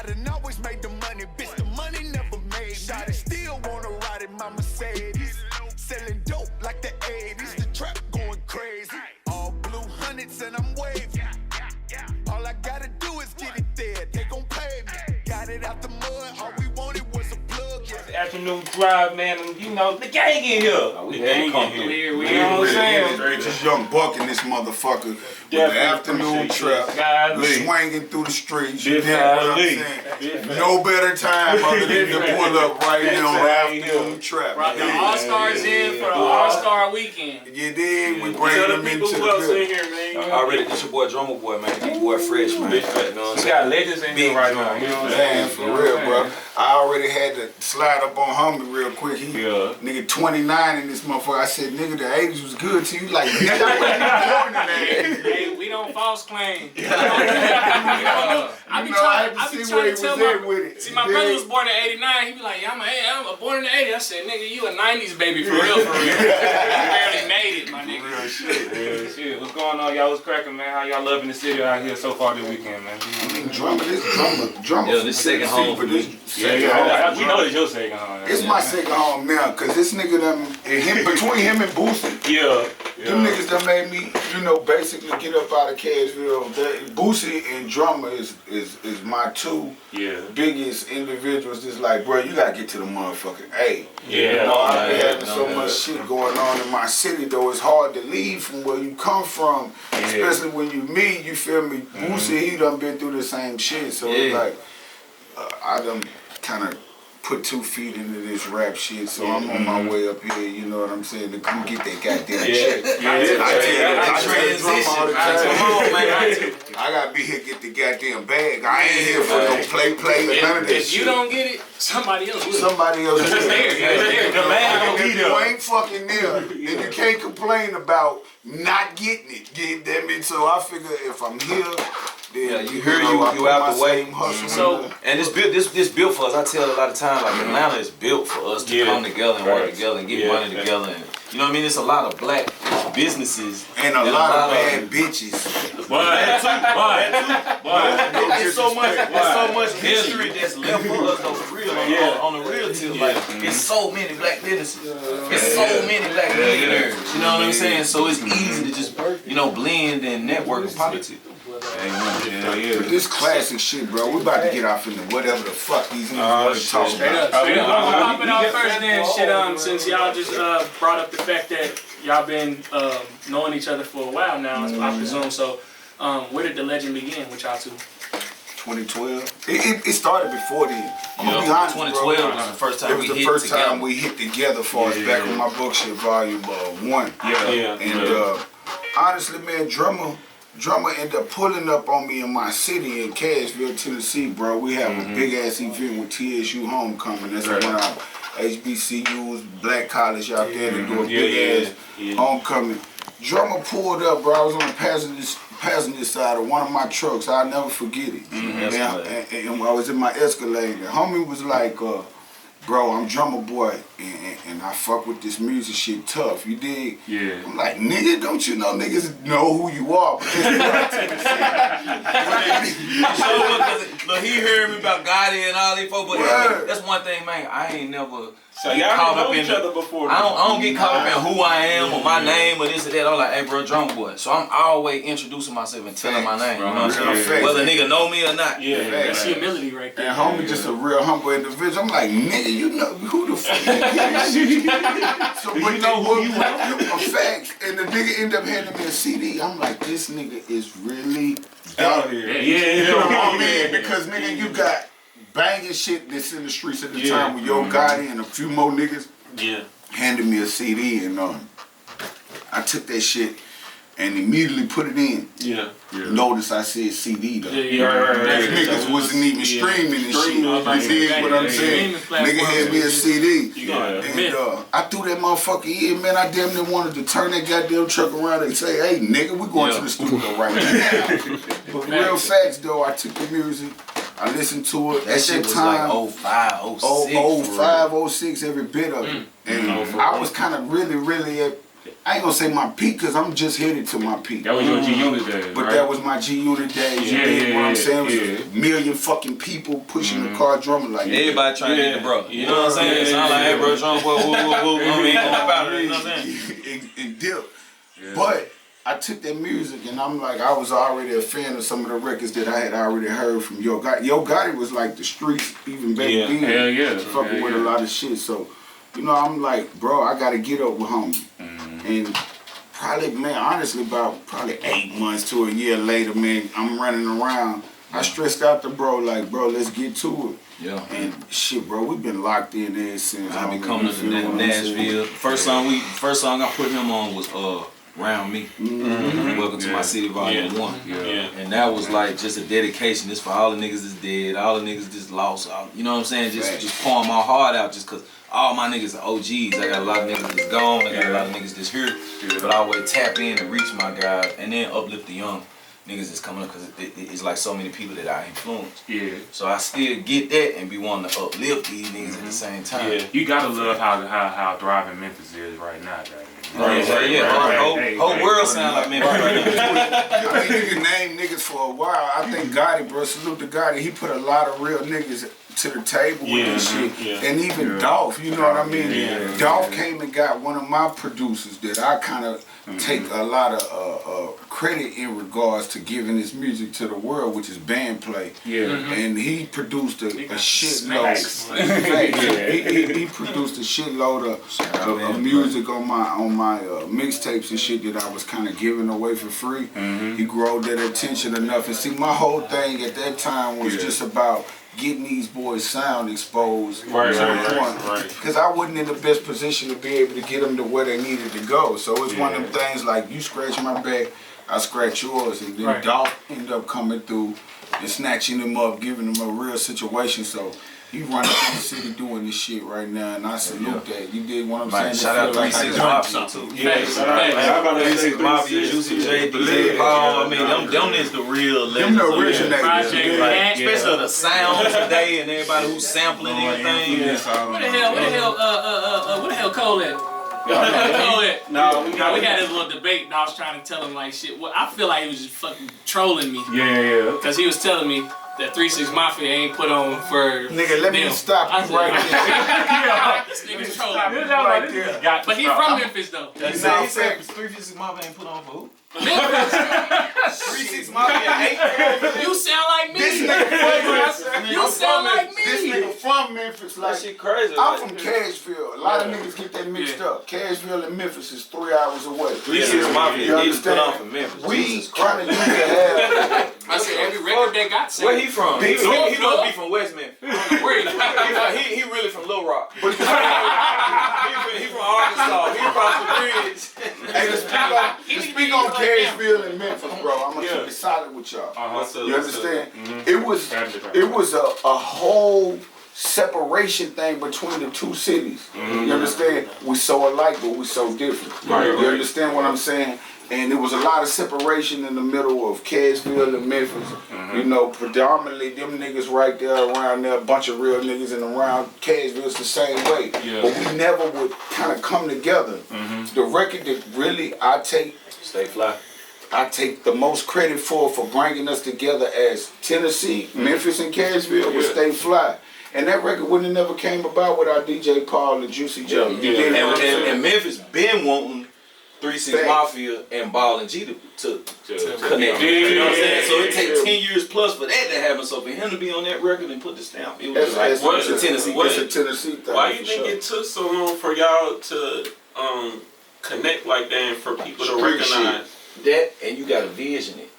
I done always made the money, bitch, the money never made. Shawty still wanna ride in my Mercedes. Selling dope like the 80s, the trap going crazy. All blue hundreds and I'm waving. All I gotta do is get it there, they gon' pay me. Got it out the mud, all we wanted was a plug. Afternoon drive, man, and you know, the gang in here. Oh, we gang in here. We, you know what I'm saying? It's just Young Buck in this motherfucker with the afternoon trap, swinging through the streets. You know what I'm saying? No better time other than to pull up right here on the afternoon trap. Brought the All-Stars in for the All-Star weekend. You did, we bring them into the building. Already, this your boy DRUMMABOY, man. Big boy Fresh, man. You know what I'm saying? We got legends in here right now. You know what I'm saying? For real, bro. I already had to slide up on homie real quick. He, nigga, 29 in this motherfucker. I said, nigga, the 80s was good to you. Like, nigga, I wasn't born in the 80s. Hey, we don't false claim. I be trying to tell my, see, my brother was born in '89. He be like, yeah, I'm born in the '80s. I said, nigga, you a '90s baby for real, for real. You barely made it, my nigga. Real shit. Real shit. What's going on, y'all? What's cracking, man? How y'all loving the city out here so far this weekend, man? Drumma. Yeah, this second home for me. Yeah, we know it's your second home. It's my second home now, cause this nigga done, between him and Boosie, them niggas done made me, you know, basically get up out of Cashville. Boosie and Drumma is my two biggest individuals. It's like, bro, you gotta get to the motherfucking A. You know, I've been having so much shit going on in my city, though. It's hard to leave from where you come from, especially when you meet. You feel me? Boosie, he done been through the same shit, so it's like I done kind of put 2 feet into this rap shit, so I'm on my way up here, you know what I'm saying, to come get that goddamn check. I transition all the time. I gotta be here to get the goddamn bag. I ain't here for no play, none of that shit. If you don't get it, somebody else will. Somebody else will. The man gonna be there. You ain't fucking there, and you can't complain about not getting it. Damn it. So I figure if I'm here, then you hear you out the way. So and this built for us. I tell a lot of times, like Atlanta is built for us to come together and work together and get money together. And, you know what I mean? It's a lot of black businesses and a lot of bad bitches. It's so much history that's left for us though, for real. On the real tip, like it's so many black businesses. It's so many black millionaires. You know what I'm saying? So it's easy to just blend and network with politics. But this classic shit, bro, we about to get off into whatever the fuck these niggas want to talk about. I'm popping off first then, shit, since y'all just brought up the fact that y'all been knowing each other for a while now, I presume. So where did the legend begin with y'all two? 2012. It started before then. I'm gonna be honest, 2012 bro. was the first time it was the first time we hit together for us back in my book shit, volume 1. And honestly, man, Drumma ended up pulling up on me in my city in Cashville, Tennessee, bro. We have a big ass event with TSU Homecoming. That's one of our HBCUs, black college out there to do a big ass homecoming. Drumma pulled up, bro. I was on the passenger side of one of my trucks. I'll never forget it. And I was in my Escalade. The homie was like, bro, I'm DRUMMABOY, and I fuck with this music shit tough. You dig? Yeah. I'm like, nigga, don't you know niggas know who you are? But look, he heard me about Gotti and all these folks, but that's one thing, man. I ain't never get caught up in each other before. I don't get caught up in who I am or my name or this or that. I'm like, hey, bro, DRUMMABOY. So I'm always introducing myself and telling my name. You know what I'm saying? Whether a nigga know me or not. Yeah, that's humility right there. And homie just a real humble individual. I'm like, nigga, you know who the fuck you is? So you know who you are. Facts. And the nigga ended up handing me a CD. I'm like, this nigga is really out here. You know what I mean? Because nigga, you got banging shit that's in the streets at the time with Yo Gotti and a few more niggas handed me a CD, and I took that shit and immediately put it in. Notice I said CD though. Niggas wasn't even streaming and shit. You dig what I'm saying? Nigga had me a CD. And I threw that motherfucker in, man. I damn near wanted to turn that goddamn truck around and say, hey nigga, we going to the studio right now. But real facts though, I took the music, I listened to it. That shit was like 05, 06. 05, 06, every bit of it. And I was kind of really I ain't gonna say my peak, cause I'm just headed to my peak. That was your G-Unit days, But right? that was my G-Unit days. You dig what I'm saying? It was a million fucking people pushing the car drummer like that. Everybody trying to get the bro. You know what I'm saying? It sound like, hey, bro, drum, whoa. I mean, about it. You know what I'm saying? And dip. But I took that music and I'm like, I was already a fan of some of the records that I had already heard from Yo Gotti. Yo Gotti was like the streets even back then. Hell yeah. Fucking with a lot of shit. So, you know, I'm like, bro, I gotta get up with homie. And probably, man, honestly, about probably 8 months to a year later, man, I'm running around. I stressed out the bro, like, bro, let's get to it. Yeah. And shit, bro, we've been locked in there since. I be coming to Nashville. First song I put him on was Round Me. Welcome to My City Volume 1. And that was like just a dedication. This for all the niggas that's dead, all the niggas that's lost. You know what I'm saying? Just pouring my heart out just cause all my niggas are OGs. I got a lot of niggas that's gone, I got a lot of niggas that's here. But I always tap in and reach my guys and then uplift the young niggas that's coming up because it's like so many people that I influence. So I still get that and be wanting to uplift these niggas at the same time. You gotta love how thriving Memphis is right now, guys. Whole world sound like Memphis right now. I mean, you can name niggas for a while. I think Gotti, bro, salute to Gotti. He put a lot of real niggas to the table with this shit. And even Dolph, you know what I mean? Dolph came and got one of my producers that I kind of take a lot of credit in regards to giving his music to the world, which is Bandplay. And he produced a shitload. He produced a shitload of music on my mixtapes and shit that I was kind of giving away for free. He grew that attention enough. And see, my whole thing at that time was just about getting these boys' sound exposed because I wasn't in the best position to be able to get them to where they needed to go. So it's one of them things like you scratch my back, I scratch yours, and then Dolph ended up coming through and snatching them up, giving them a real situation. So he running through the city doing this shit right now, and I salute that. You did what I'm saying. Shout out 36 Mafia too. Shout out 36 Mafia, Juicy J, DJ Paul. I mean, them is the real legends. Them the originators. Especially the sound today and everybody who's sampling everything. What the hell Cole at? No, we had this little debate and I was trying to tell him like shit. Well, I feel like he was just fucking trolling me. Because he was telling me that 36 Mafia ain't put on for nigga, let me stop you right there. This nigga's trolling. But he from Memphis though. He said 36 Mafia ain't put on for who? Memphis. 36 Mafia ain't. You sound like me. This nigga You sound like me. This nigga from Memphis. Like, that shit crazy. I'm from Cashville. A lot of niggas get that mixed up. Cashville and Memphis is 3 hours away. 36 Mafia didn't put on for Memphis. We kind of used to have. I said every record they got. Where he from? He must be from West Memphis. Where he really from Little Rock. He from Arkansas. He across the bridge. Hey, to speak on Cashville and Memphis, bro, I'm gonna keep it solid with y'all. You understand? It was a whole separation thing between the two cities. You understand? We so alike, but we so different. You understand what I'm saying? And there was a lot of separation in the middle of Cashville and Memphis. You know, predominantly them niggas right there around there, a bunch of real niggas, and around Cashville's the same way. But we never would kind of come together. The record that really I take the most credit for bringing us together as Tennessee, Memphis, and Cashville was Stay Fly. And that record wouldn't have never came about without DJ Paul and Juicy J. And Memphis been wanting 36 Mafia and Ball and G to connect. You know what I'm saying? So it takes 10 years plus for that to happen. So for him to be on that record and put the stamp, it was like, what's a Tennessee thing? Why you think it took so long for y'all to connect like that and for people to recognize? That, and you gotta vision it.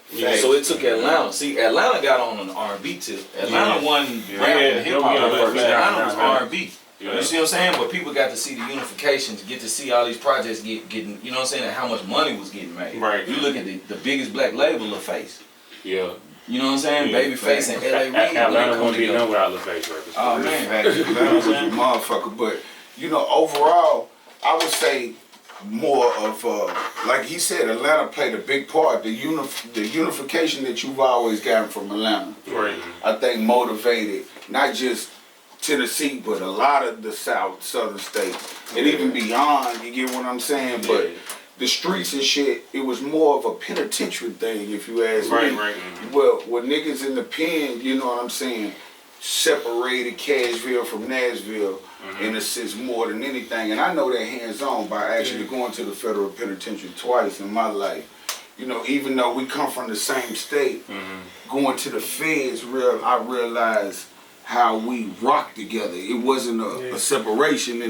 So it took Atlanta. See, Atlanta got on an R&B tip. Atlanta wasn't rap and hip hop first. Atlanta was R&B. You see what I'm saying? But people got to see the unification, to get to see all these projects getting, you know what I'm saying, and how much money was getting made. You look at the biggest black label, LaFace. You know what I'm saying? Babyface and L.A. Reid. Atlanta won't be none without LaFace records. Oh man, Atlanta was a motherfucker. But you know, overall, I would say more of like he said, Atlanta played a big part. The unification that you've always gotten from Atlanta, I think motivated not just Tennessee, but a lot of the southern states, and even beyond. You get what I'm saying? But the streets and shit, it was more of a penitentiary thing, if you ask me. Right. Well, with niggas in the pen, you know what I'm saying, separated Cashville from Nashville in a sense more than anything. And I know that hands-on by actually going to the federal penitentiary twice in my life. You know, even though we come from the same state, going to the feds, I realized how we rock together. It wasn't a separation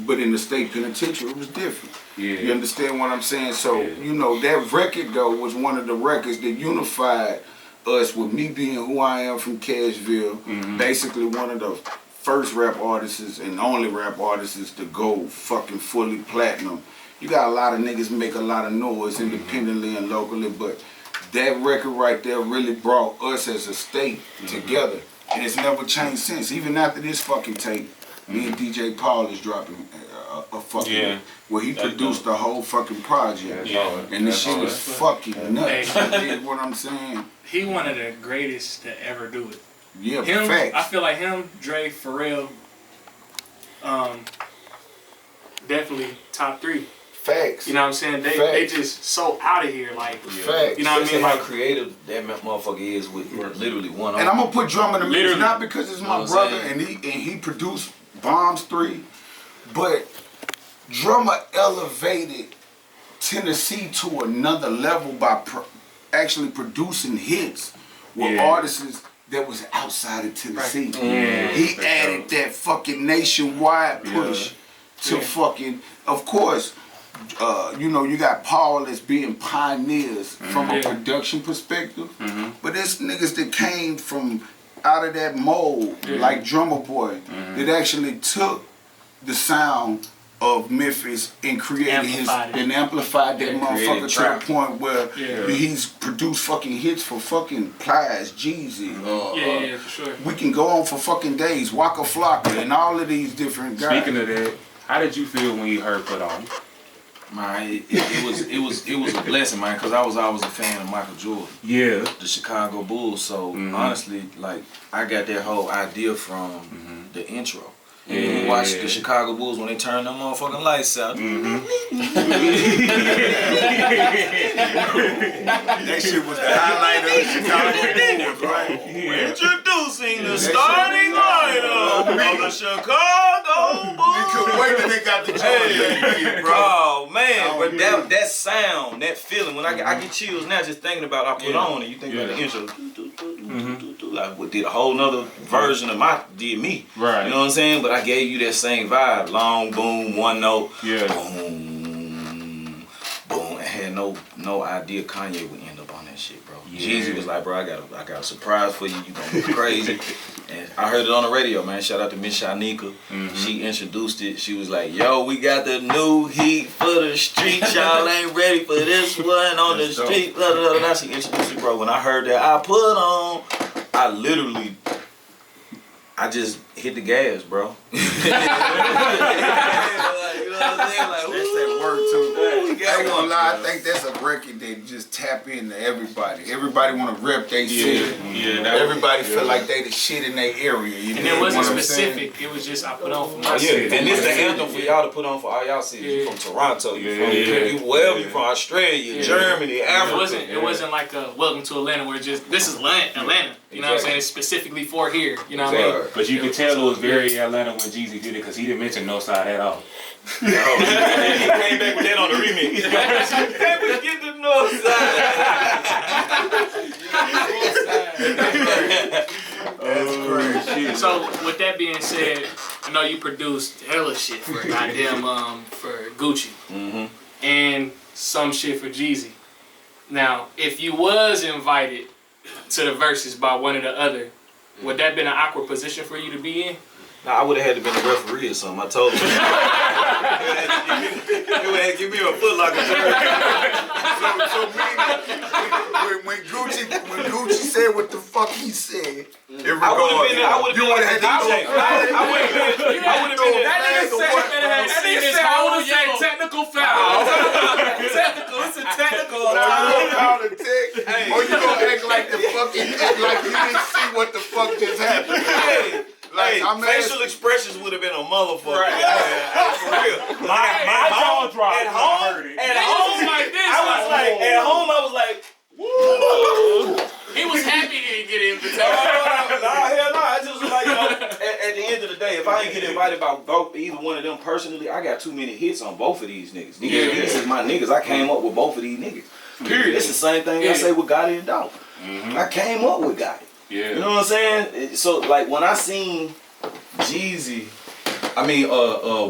but in the state penitentiary it was different. You understand what I'm saying? So you know that record though was one of the records that unified us with me being who I am from Cashville. Basically one of the first rap artists and only rap artists to go fucking fully platinum. You got a lot of niggas make a lot of noise independently and locally, but that record right there really brought us as a state together. And it's never changed since. Even after this fucking tape, me and DJ Paul is dropping a fucking where he produced the whole fucking project. And this shit was fucking nuts. You get what I'm saying? He one of the greatest to ever do it. Yeah, him, facts. I feel like him, Dre, Pharrell, definitely top 3. Facts. You know what I'm saying? They just so out of here, like. Facts. You know what I mean? How creative that motherfucker is with literally one. And I'm gonna put Drumma in the mix, not because it's my brother and he produced Bombs 3, but Drumma elevated Tennessee to another level by actually producing hits with artists that was outside of Tennessee. He added that fucking nationwide push to fucking, of course. You know, you got Paul as being pioneers from a production perspective, but there's niggas that came from out of that mold, like DRUMMABOY, that actually took the sound of Memphis and created amplified that motherfucker to the point where he's produced fucking hits for fucking Plies, Jeezy. For sure. We can go on for fucking days, Waka Flocka, and all of these different guys. Speaking of that, how did you feel when you heard Put On? Man, it was a blessing, man, because I was always a fan of Michael Jordan. The Chicago Bulls. So honestly, like I got that whole idea from the intro. And then you watch the Chicago Bulls when they turn them motherfucking lights out. That shit was the highlight of the Chicago Bulls, right? Introducing the starting lineup of the Chicago Bulls. We couldn't wait till they got the joint, bro. Oh man, but that sound, that feeling, when I get chills now just thinking about I Put On, and you think about the intro, like what did a whole nother version of did me. Right. You know what I'm saying? But I gave you that same vibe, long boom, one note, boom, boom. I had no idea Kanye would end up on that shit, bro. Jeezy was like, bro, I got a surprise for you. You gonna be crazy. And I heard it on the radio, man. Shout out to Miss Shanika. She introduced it. She was like, yo, we got the new heat for the streets. Y'all ain't ready for this one on the street. Blah, blah, blah, blah. She introduced it, bro. When I heard that I Put On, I literally, I just hit the gas, bro. You know what I'm saying? Like, that's that word too. I ain't gonna lie, I think that's a record that just tap into everybody. Everybody wanna rep their shit. Everybody feel like they the shit in their area. You and it wasn't specific. It was just I put on for my city. And this the anthem for y'all to put on for all y'all cities. You from Toronto, you from wherever, you from Australia, Germany, Africa. It wasn't like a welcome to Atlanta where just this is Atlanta. You know what I'm saying? It's specifically for here. You know what I mean? But you could tell it was very Atlanta when Jeezy did it because he didn't mention Northside at all. He came back with that on the remix. Can we get the Northside? That's crazy. So with that being said, I know you produced hella shit for goddamn for Gucci and some shit for Jeezy. Now, if you was invited to the Versus by one or the other, would that been an awkward position for you to be in? Nah, I would have had to be a referee or something. I told him. You would have give me a foot like a bird. So when Gucci said what the fuck he said, I would have been there. I would have been like a DJ. I would have been there. That nigga said how to say technical foul. It's a technical. Or you gonna act like the fucking like you didn't see what the fuck just happened. Like, facial expressions would have been a motherfucker. Right. For real. My jaw dropped At when I home, heard it. at home, like this. at home, I was like, woo. He was happy he didn't get an invitation. Nah, hell no. I just was like, at the end of the day, if I ain't get invited by either one of them personally, I got too many hits on both of these niggas. This is my niggas. I came up with both of these niggas. Period. It's the same thing I say with Gotti and Dog. I came up with Gotti. Yeah. You know what I'm saying? So like when I seen Jeezy,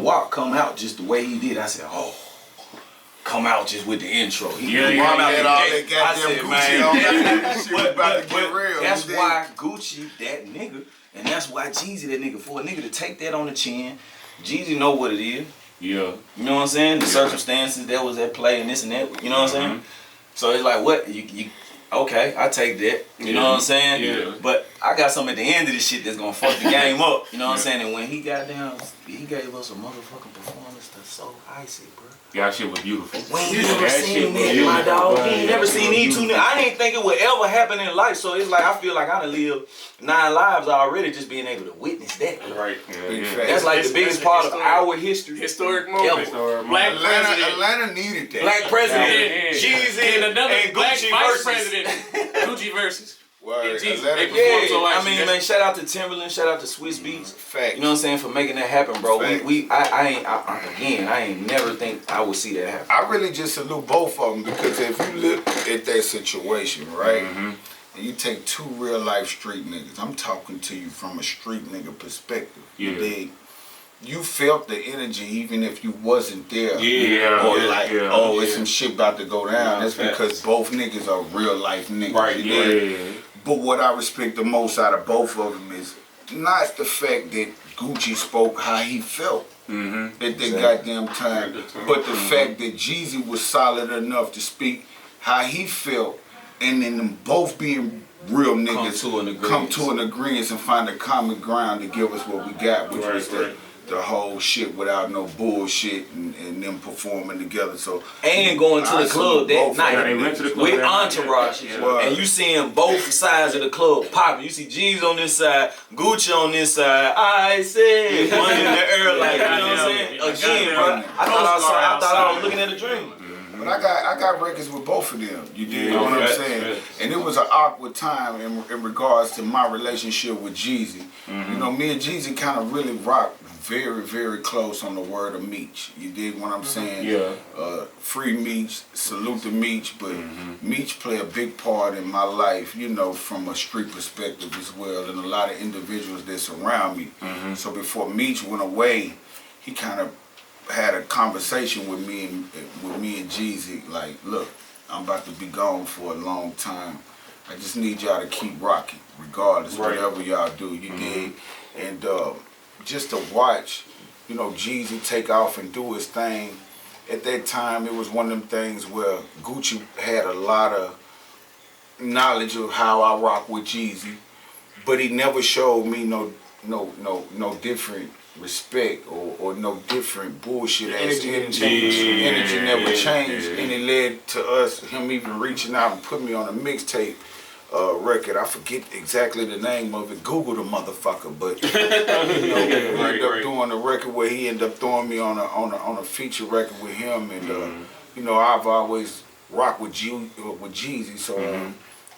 WAP come out just the way he did, I said, oh. Come out just with the intro. He all that goddamn Gucci on. About to get real. That's why Gucci that nigga, and that's why Jeezy that nigga. For a nigga to take that on the chin, Jeezy know what it is. Yeah. You know what I'm saying? The circumstances that was at play and this and that. You know what I'm saying? So it's like, what you okay, I take that. You know what I'm saying? Yeah. But I got something at the end of this shit that's gonna fuck the game up. You know what I'm saying? And when he got down, he gave us a motherfucking performance that's so icy, bro. Y'all shit was beautiful. When you never seen that, my dog. He ain't never seen these two niggas. I didn't think it would ever happen in life. So it's like I feel like I done lived 9 lives already just being able to witness that. Right. Yeah. That's like the biggest part of our history. Historic moment. Black Atlanta needed that. Black president, Yeah. Jeezy, And another and black Gucci vice versus. president. Gucci versus. Word. Jeezy. Atlanta They Yeah, performed so I actually. mean, man, shout out to Timberland, shout out to Swiss Beats. Fact. You know what I'm saying, for making that happen, bro. Facts. I ain't never think I would see that happen. I really just salute both of them because if you look at that situation, right, and you take 2 real life street niggas, I'm talking to you from a street nigga perspective. Yeah. You dig? You felt the energy even if you wasn't there. Yeah. Or Yeah. it's some shit about to go down. That's because both niggas are real life niggas. Right, You dig? Yeah. But what I respect the most out of both of them is not the fact that Gucci spoke how he felt at that goddamn time, but the fact that Jeezy was solid enough to speak how he felt, and then them both being real niggas come to an agreement and find a common ground to give us what we got, which was the whole shit without no bullshit and them performing together. So And going to the club that night they went to the club with that night. entourage, and you seeing both sides of the club popping. You see Jeezy on this side, Gucci on this side. I said, one in the air, like you know what I'm saying. Again, bro, I thought I was looking at a dream. But I got records with both of them. You dig what I'm saying? And it was an awkward time in regards to my relationship with Jeezy. You know, me and Jeezy kind of really rocked very, very close on the word of Meech. You dig what I'm saying? Yeah. Free Meech, salute to Meech, but Meech play a big part in my life, you know, from a street perspective as well, and a lot of individuals that surround me. So before Meech went away, he kind of had a conversation with me and Jeezy, like, look, I'm about to be gone for a long time. I just need y'all to keep rocking, regardless, whatever y'all do, you dig? And just to watch, you know, Jeezy take off and do his thing. At that time, it was one of them things where Gucci had a lot of knowledge of how I rock with Jeezy, but he never showed me no different respect or no different bullshit ass energy. Energy never changed, and it led to him even reaching out and putting me on a mixtape record. I forget exactly the name of it. Google the motherfucker, but we ended up doing a record where he ended up throwing me on a feature record with him, and you know, I've always rocked with Jeezy, so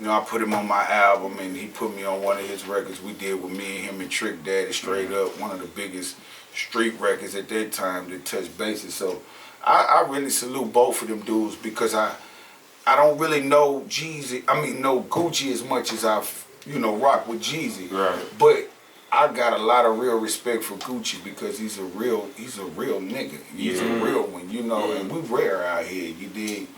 you know, I put him on my album, and he put me on one of his records we did with me and him and Trick Daddy, straight up one of the biggest street records at that time that touched bases. So I really salute both of them dudes because I don't really know know Gucci as much as I've, you know, rock with Jeezy. Right. But I got a lot of real respect for Gucci because he's a real nigga. He's a real one, you know, and we rare out here, you dig?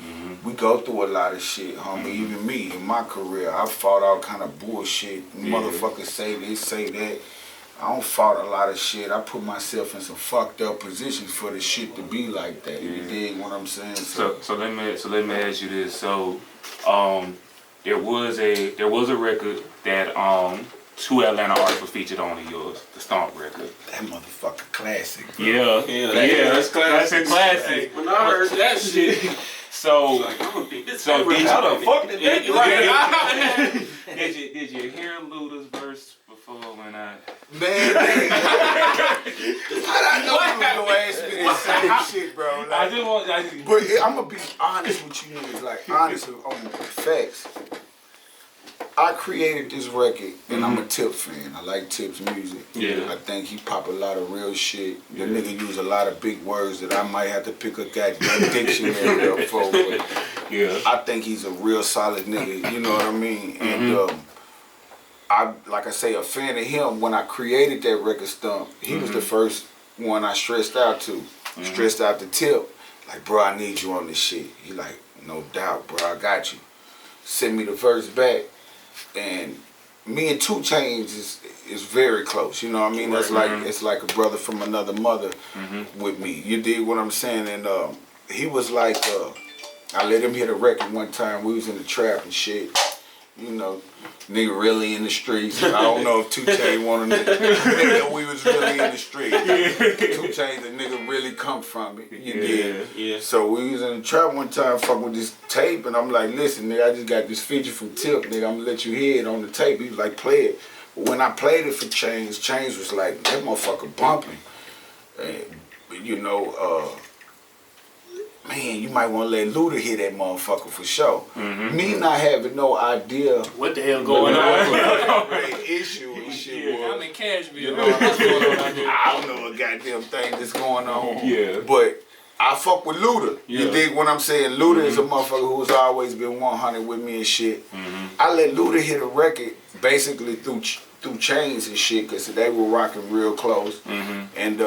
We go through a lot of shit, homie. Even me, in my career, I fought all kind of bullshit. Motherfuckers say this, say that. I don't fought a lot of shit. I put myself in some fucked up positions for the shit to be like that. You dig what I'm saying? So let me ask you this. So there was a record that 2 Atlanta artists were featured on of yours, the Stomp record. That motherfucker classic. Bro. Yeah, that's classic. Classic. When I heard that shit, So like, I don't think this So ever did How the happened. fuck did that did you hear Luda's verse before when I Man, I know you was gonna ask me this same shit, bro. Like, but I'm gonna be honest with you niggas, like honest on facts. I created this record, and I'm a Tip fan. I like Tip's music. Yeah. I think he pop a lot of real shit. The nigga use a lot of big words that I might have to pick a goddamn dictionary up for. But I think he's a real solid nigga. You know what I mean? And I, like I say, a fan of him. When I created that record Stump, he was the first one I stressed out to. Stressed out to Tip. Like, bro, I need you on this shit. He like, no doubt, bro, I got you. Send me the verse back. And me and 2 Chainz is very close, you know what I mean? That's like it's like a brother from another mother with me. You dig what I'm saying? And he was like, I let him hit a record one time. We was in the trap and shit. You know, nigga really in the streets. I don't know if 2 Chainz wanted to nigga we was really in the streets. 2 Chainz, the nigga really come from it. You did. Yeah. So we was in the trap one time fucking with this tape, and I'm like, listen, nigga, I just got this feature from Tip, nigga, I'm gonna let you hear it on the tape. He was like, play it. But when I played it for Chainz, Chainz was like, that motherfucker bumping. And, you know, man, you might want to let Luda hear that motherfucker for sure. Me not having no idea what the hell going on. The issue and shit was. I'm in Cashville. You know what's going on? I don't know a goddamn thing that's going on. But I fuck with Luda. You dig what I'm saying? Luda is a motherfucker who's always been 100 with me and shit. I let Luda hit a record basically through Chainz and shit, because they were rocking real close. And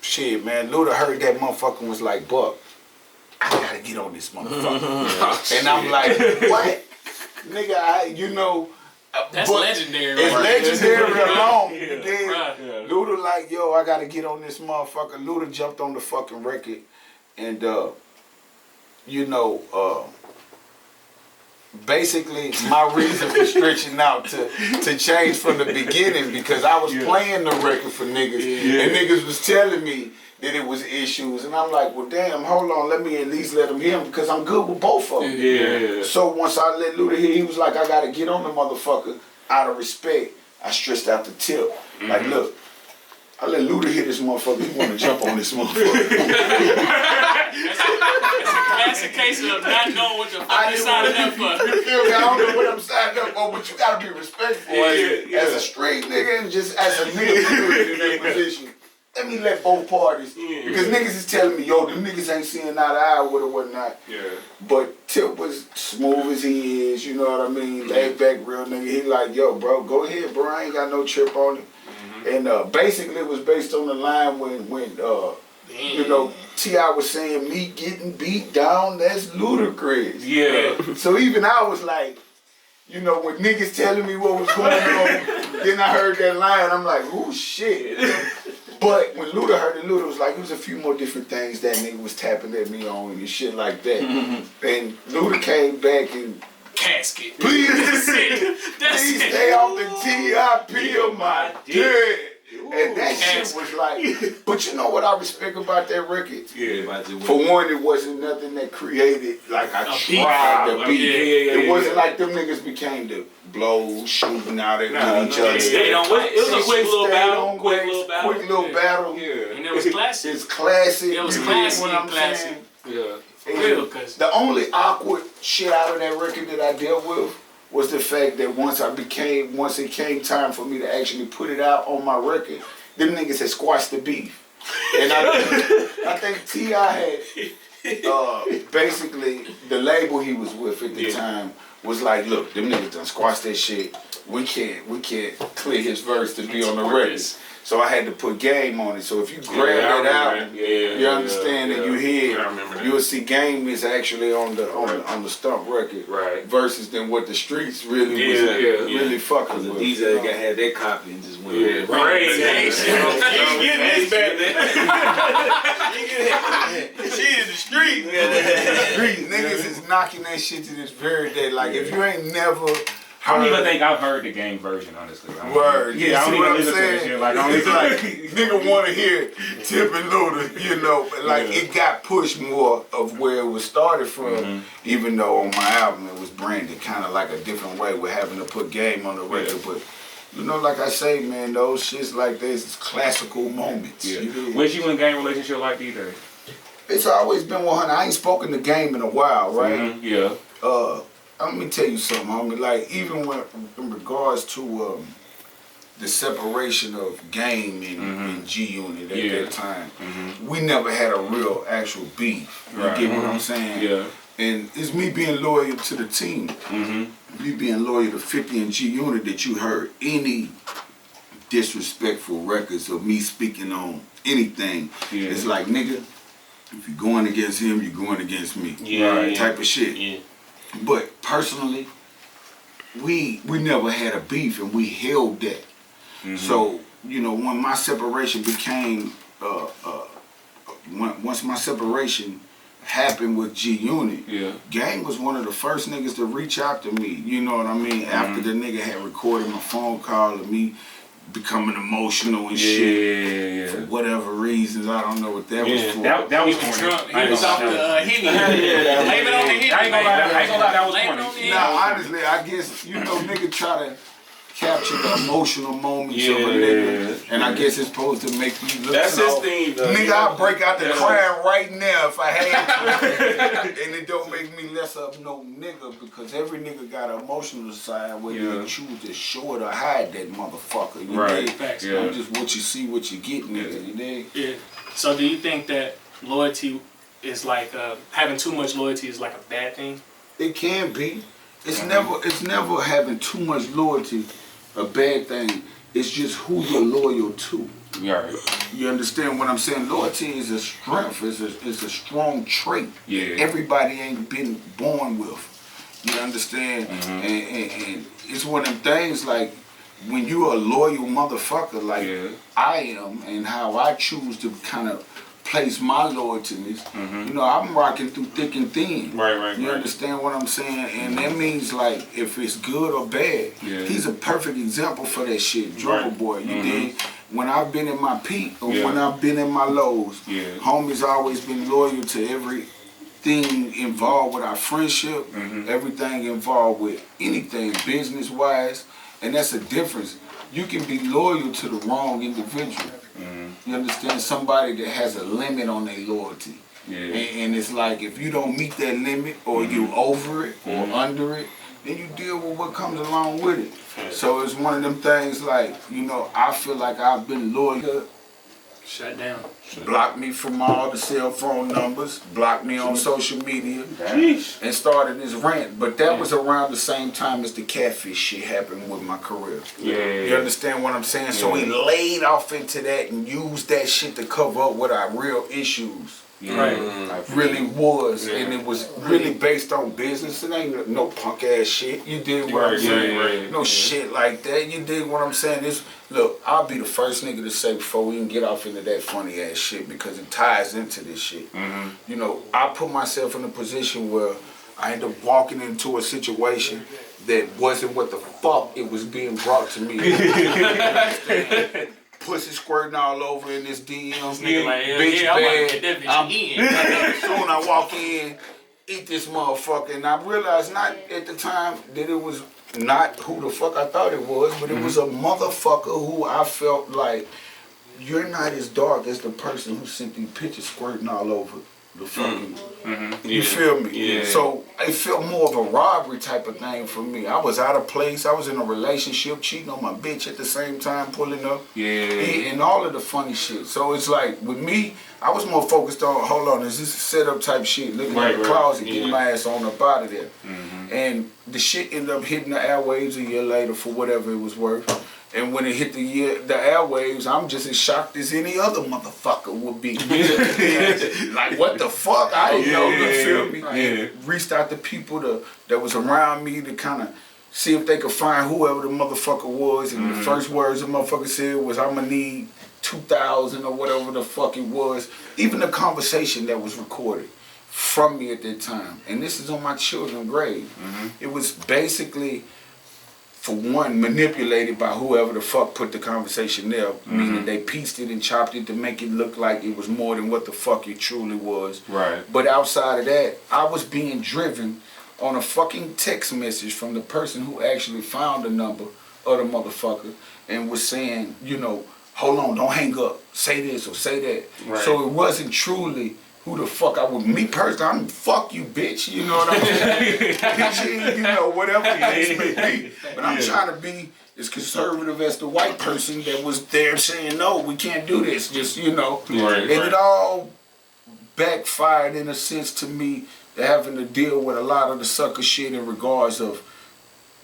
shit, man, Luda heard that motherfucker and was like, Buck, I gotta get on this motherfucker. And I'm like, what? Nigga, you know. That's legendary. It's legendary alone. Right. Luda like, yo, I gotta get on this motherfucker. Luda jumped on the fucking record. And, you know, basically my reason for stretching out to change from the beginning, because I was playing the record for niggas. And niggas was telling me that it was issues, and I'm like, well, damn, hold on, let me at least let him hear him, because I'm good with both of them. So once I let Luda hear, he was like, I gotta get on the motherfucker out of respect. I stressed out the Tip. Like, look, I let Luda hit this motherfucker, he wanna jump on this motherfucker. That's a case of not knowing what the fuck you signed up for. You feel me? I don't know what I'm signed up for, but you gotta be respectful as a straight nigga and just as a nigga in that position. Let me let both parties, because niggas is telling me, yo, them niggas ain't seeing eye to eye with or whatnot. But Tip was smooth as he is, you know what I mean? Laid back, real nigga. He like, yo, bro, go ahead, bro. I ain't got no trip on it. And basically it was based on the line when you know, T.I. was saying, me getting beat down, that's ludicrous. So even I was like, you know, when niggas telling me what was going on, then I heard that line, I'm like, oh shit. But when Luda heard it, Luda was like, there was a few more different things that nigga was tapping at me on and shit like that. And Luda came back and Casket. Please stay off the T.I.P. of my dick. And that shit was like, but you know what I respect about that record? For one, it wasn't nothing that created, like I tried to be. It wasn't like them niggas became the blows, shooting out at each other. It was a quick little battle. Quick little battle. And it was classic. It's classic. It was classic. What I'm classic. saying? Real, cause the only awkward shit out of that record that I dealt with was the fact that once it came time for me to actually put it out on my record, them niggas had squashed the beef. And I think T.I. had basically the label he was with at the time was like, look, them niggas done squashed that shit. We can't clear his verse to be on the record. So I had to put Game on it. So if you grab that out, you understand and you hear, you'll see Game is actually on the Stump record, versus than what the streets really was really fucking with. The DJ had that copy and just went You getting this bad, she in the street. Niggas is knocking that shit to this very day. Like if you ain't never. I don't even think I've heard the Game version, honestly. Word. Yeah, I don't even listen to this shit. Like, it's like, nigga want to hear Tip and Luda, you know, but like it got pushed more of where it was started from, even though on my album it was branded kind of like a different way with having to put Game on the record, but You know, like I say, man, those shits like this is classical moments. Yeah. You Where's you in game relationship like these days? It's always been 100. I ain't spoken the game in a while, right? Yeah. Let me tell you something, homie. Like, even when, in regards to the separation of game and G-Unit at that time, we never had a real actual beef. You get what I'm saying? Yeah. And it's me being loyal to the team. Me being loyal to 50 and G-Unit that you heard any disrespectful records of me speaking on anything. It's like, nigga, if you're going against him, you're going against me. Type of shit. Yeah. But personally, we never had a beef and we held that. So, you know, when my separation became, once my separation happened with G-Unit, Gang was one of the first niggas to reach out to me, you know what I mean? After the nigga had recorded my phone call of me becoming emotional and shit. For whatever reasons, I don't know what that was for. That was drunk. He was off the Henny. Blame it on the Henny. I ain't gonna lie, that was funny. Nah, honestly, I guess, you know, nigga try to capture the emotional moments of a nigga, and I guess it's supposed to make you look. That's his thing, though. Nigga, I'll break out the crying right now if I had to, and it don't make me less of no nigga, because every nigga got an emotional side whether you choose to show it or hide that motherfucker. You dig? Facts. Just what you see, what you get, nigga. You dig? Yeah. So do you think that loyalty is like having too much loyalty is like a bad thing? It can be. It's never having too much loyalty a bad thing. It's just who you're loyal to. You understand what I'm saying? Loyalty is a strength. It's a strong trait. Everybody ain't been born with. You understand? And it's one of them things like when you're a loyal motherfucker like I am, and how I choose to kind of place my loyalties. You know, I'm rocking through thick and thin. You understand what I'm saying? And that means, like, if it's good or bad, he's a perfect example for that shit. DRUMMABOY, you dig? When I've been in my peak or when I've been in my lows, homie's always been loyal to everything involved with our friendship, everything involved with anything business-wise, and that's a difference. You can be loyal to the wrong individual. You understand? Somebody that has a limit on their loyalty. And it's like, if you don't meet that limit, or you over it, or under it, then you deal with what comes along with it. So it's one of them things like, you know, I feel like I've been loyal. Shut down. Blocked me from all the cell phone numbers, blocked me on social media, and started this rant. But that was around the same time as the catfish shit happened with my career. You understand what I'm saying? So he laid off into that and used that shit to cover up what our real issues really was. And it was really based on business. It ain't no punk ass shit. You dig what I'm saying? No shit like that. You dig what I'm saying? This, look, I'll be the first nigga to say before we can get off into that funny ass shit, because it ties into this shit. You know, I put myself in a position where I ended up walking into a situation that wasn't what the fuck it was being brought to me. Pussy squirting all over in this DMs, nigga. Like, bitch I wanna bad. get that bitch in. Soon I walk in, eat this motherfucker, and I realized not at the time that it was not who the fuck I thought it was, but it was a motherfucker who I felt like, you're not as dark as the person who sent these pictures squirting all over the fucking, you feel me? So it felt more of a robbery type of thing for me. I was out of place. I was in a relationship, cheating on my bitch at the same time, pulling up, and all of the funny shit. So it's like, with me, I was more focused on, hold on, is this a setup type shit? Looking at the closet, getting my ass on up out of there. And the shit ended up hitting the airwaves a year later for whatever it was worth. And when it hit the airwaves, I'm just as shocked as any other motherfucker would be. Like, what the fuck? I didn't know, you feel me? And reached out to people that was around me to kind of see if they could find whoever the motherfucker was. And the first words the motherfucker said was, I'm gonna need 2,000 or whatever the fuck it was. Even the conversation that was recorded from me at that time. And this is on my children's grave. It was basically, for one, manipulated by whoever the fuck put the conversation there, meaning they pieced it and chopped it to make it look like it was more than what the fuck it truly was. But outside of that, I was being driven on a fucking text message from the person who actually found the number of the motherfucker and was saying, you know, hold on, don't hang up, say this or say that. Right. So it wasn't truly who the fuck I would. Me personally, I'm fuck you, bitch. You know what I'm saying? Bitch, you know, whatever the case may be. But I'm trying to be as conservative as the white person that was there saying, no, we can't do this. Just, you know. Right, and it all backfired in a sense to me, having to deal with a lot of the sucker shit in regards of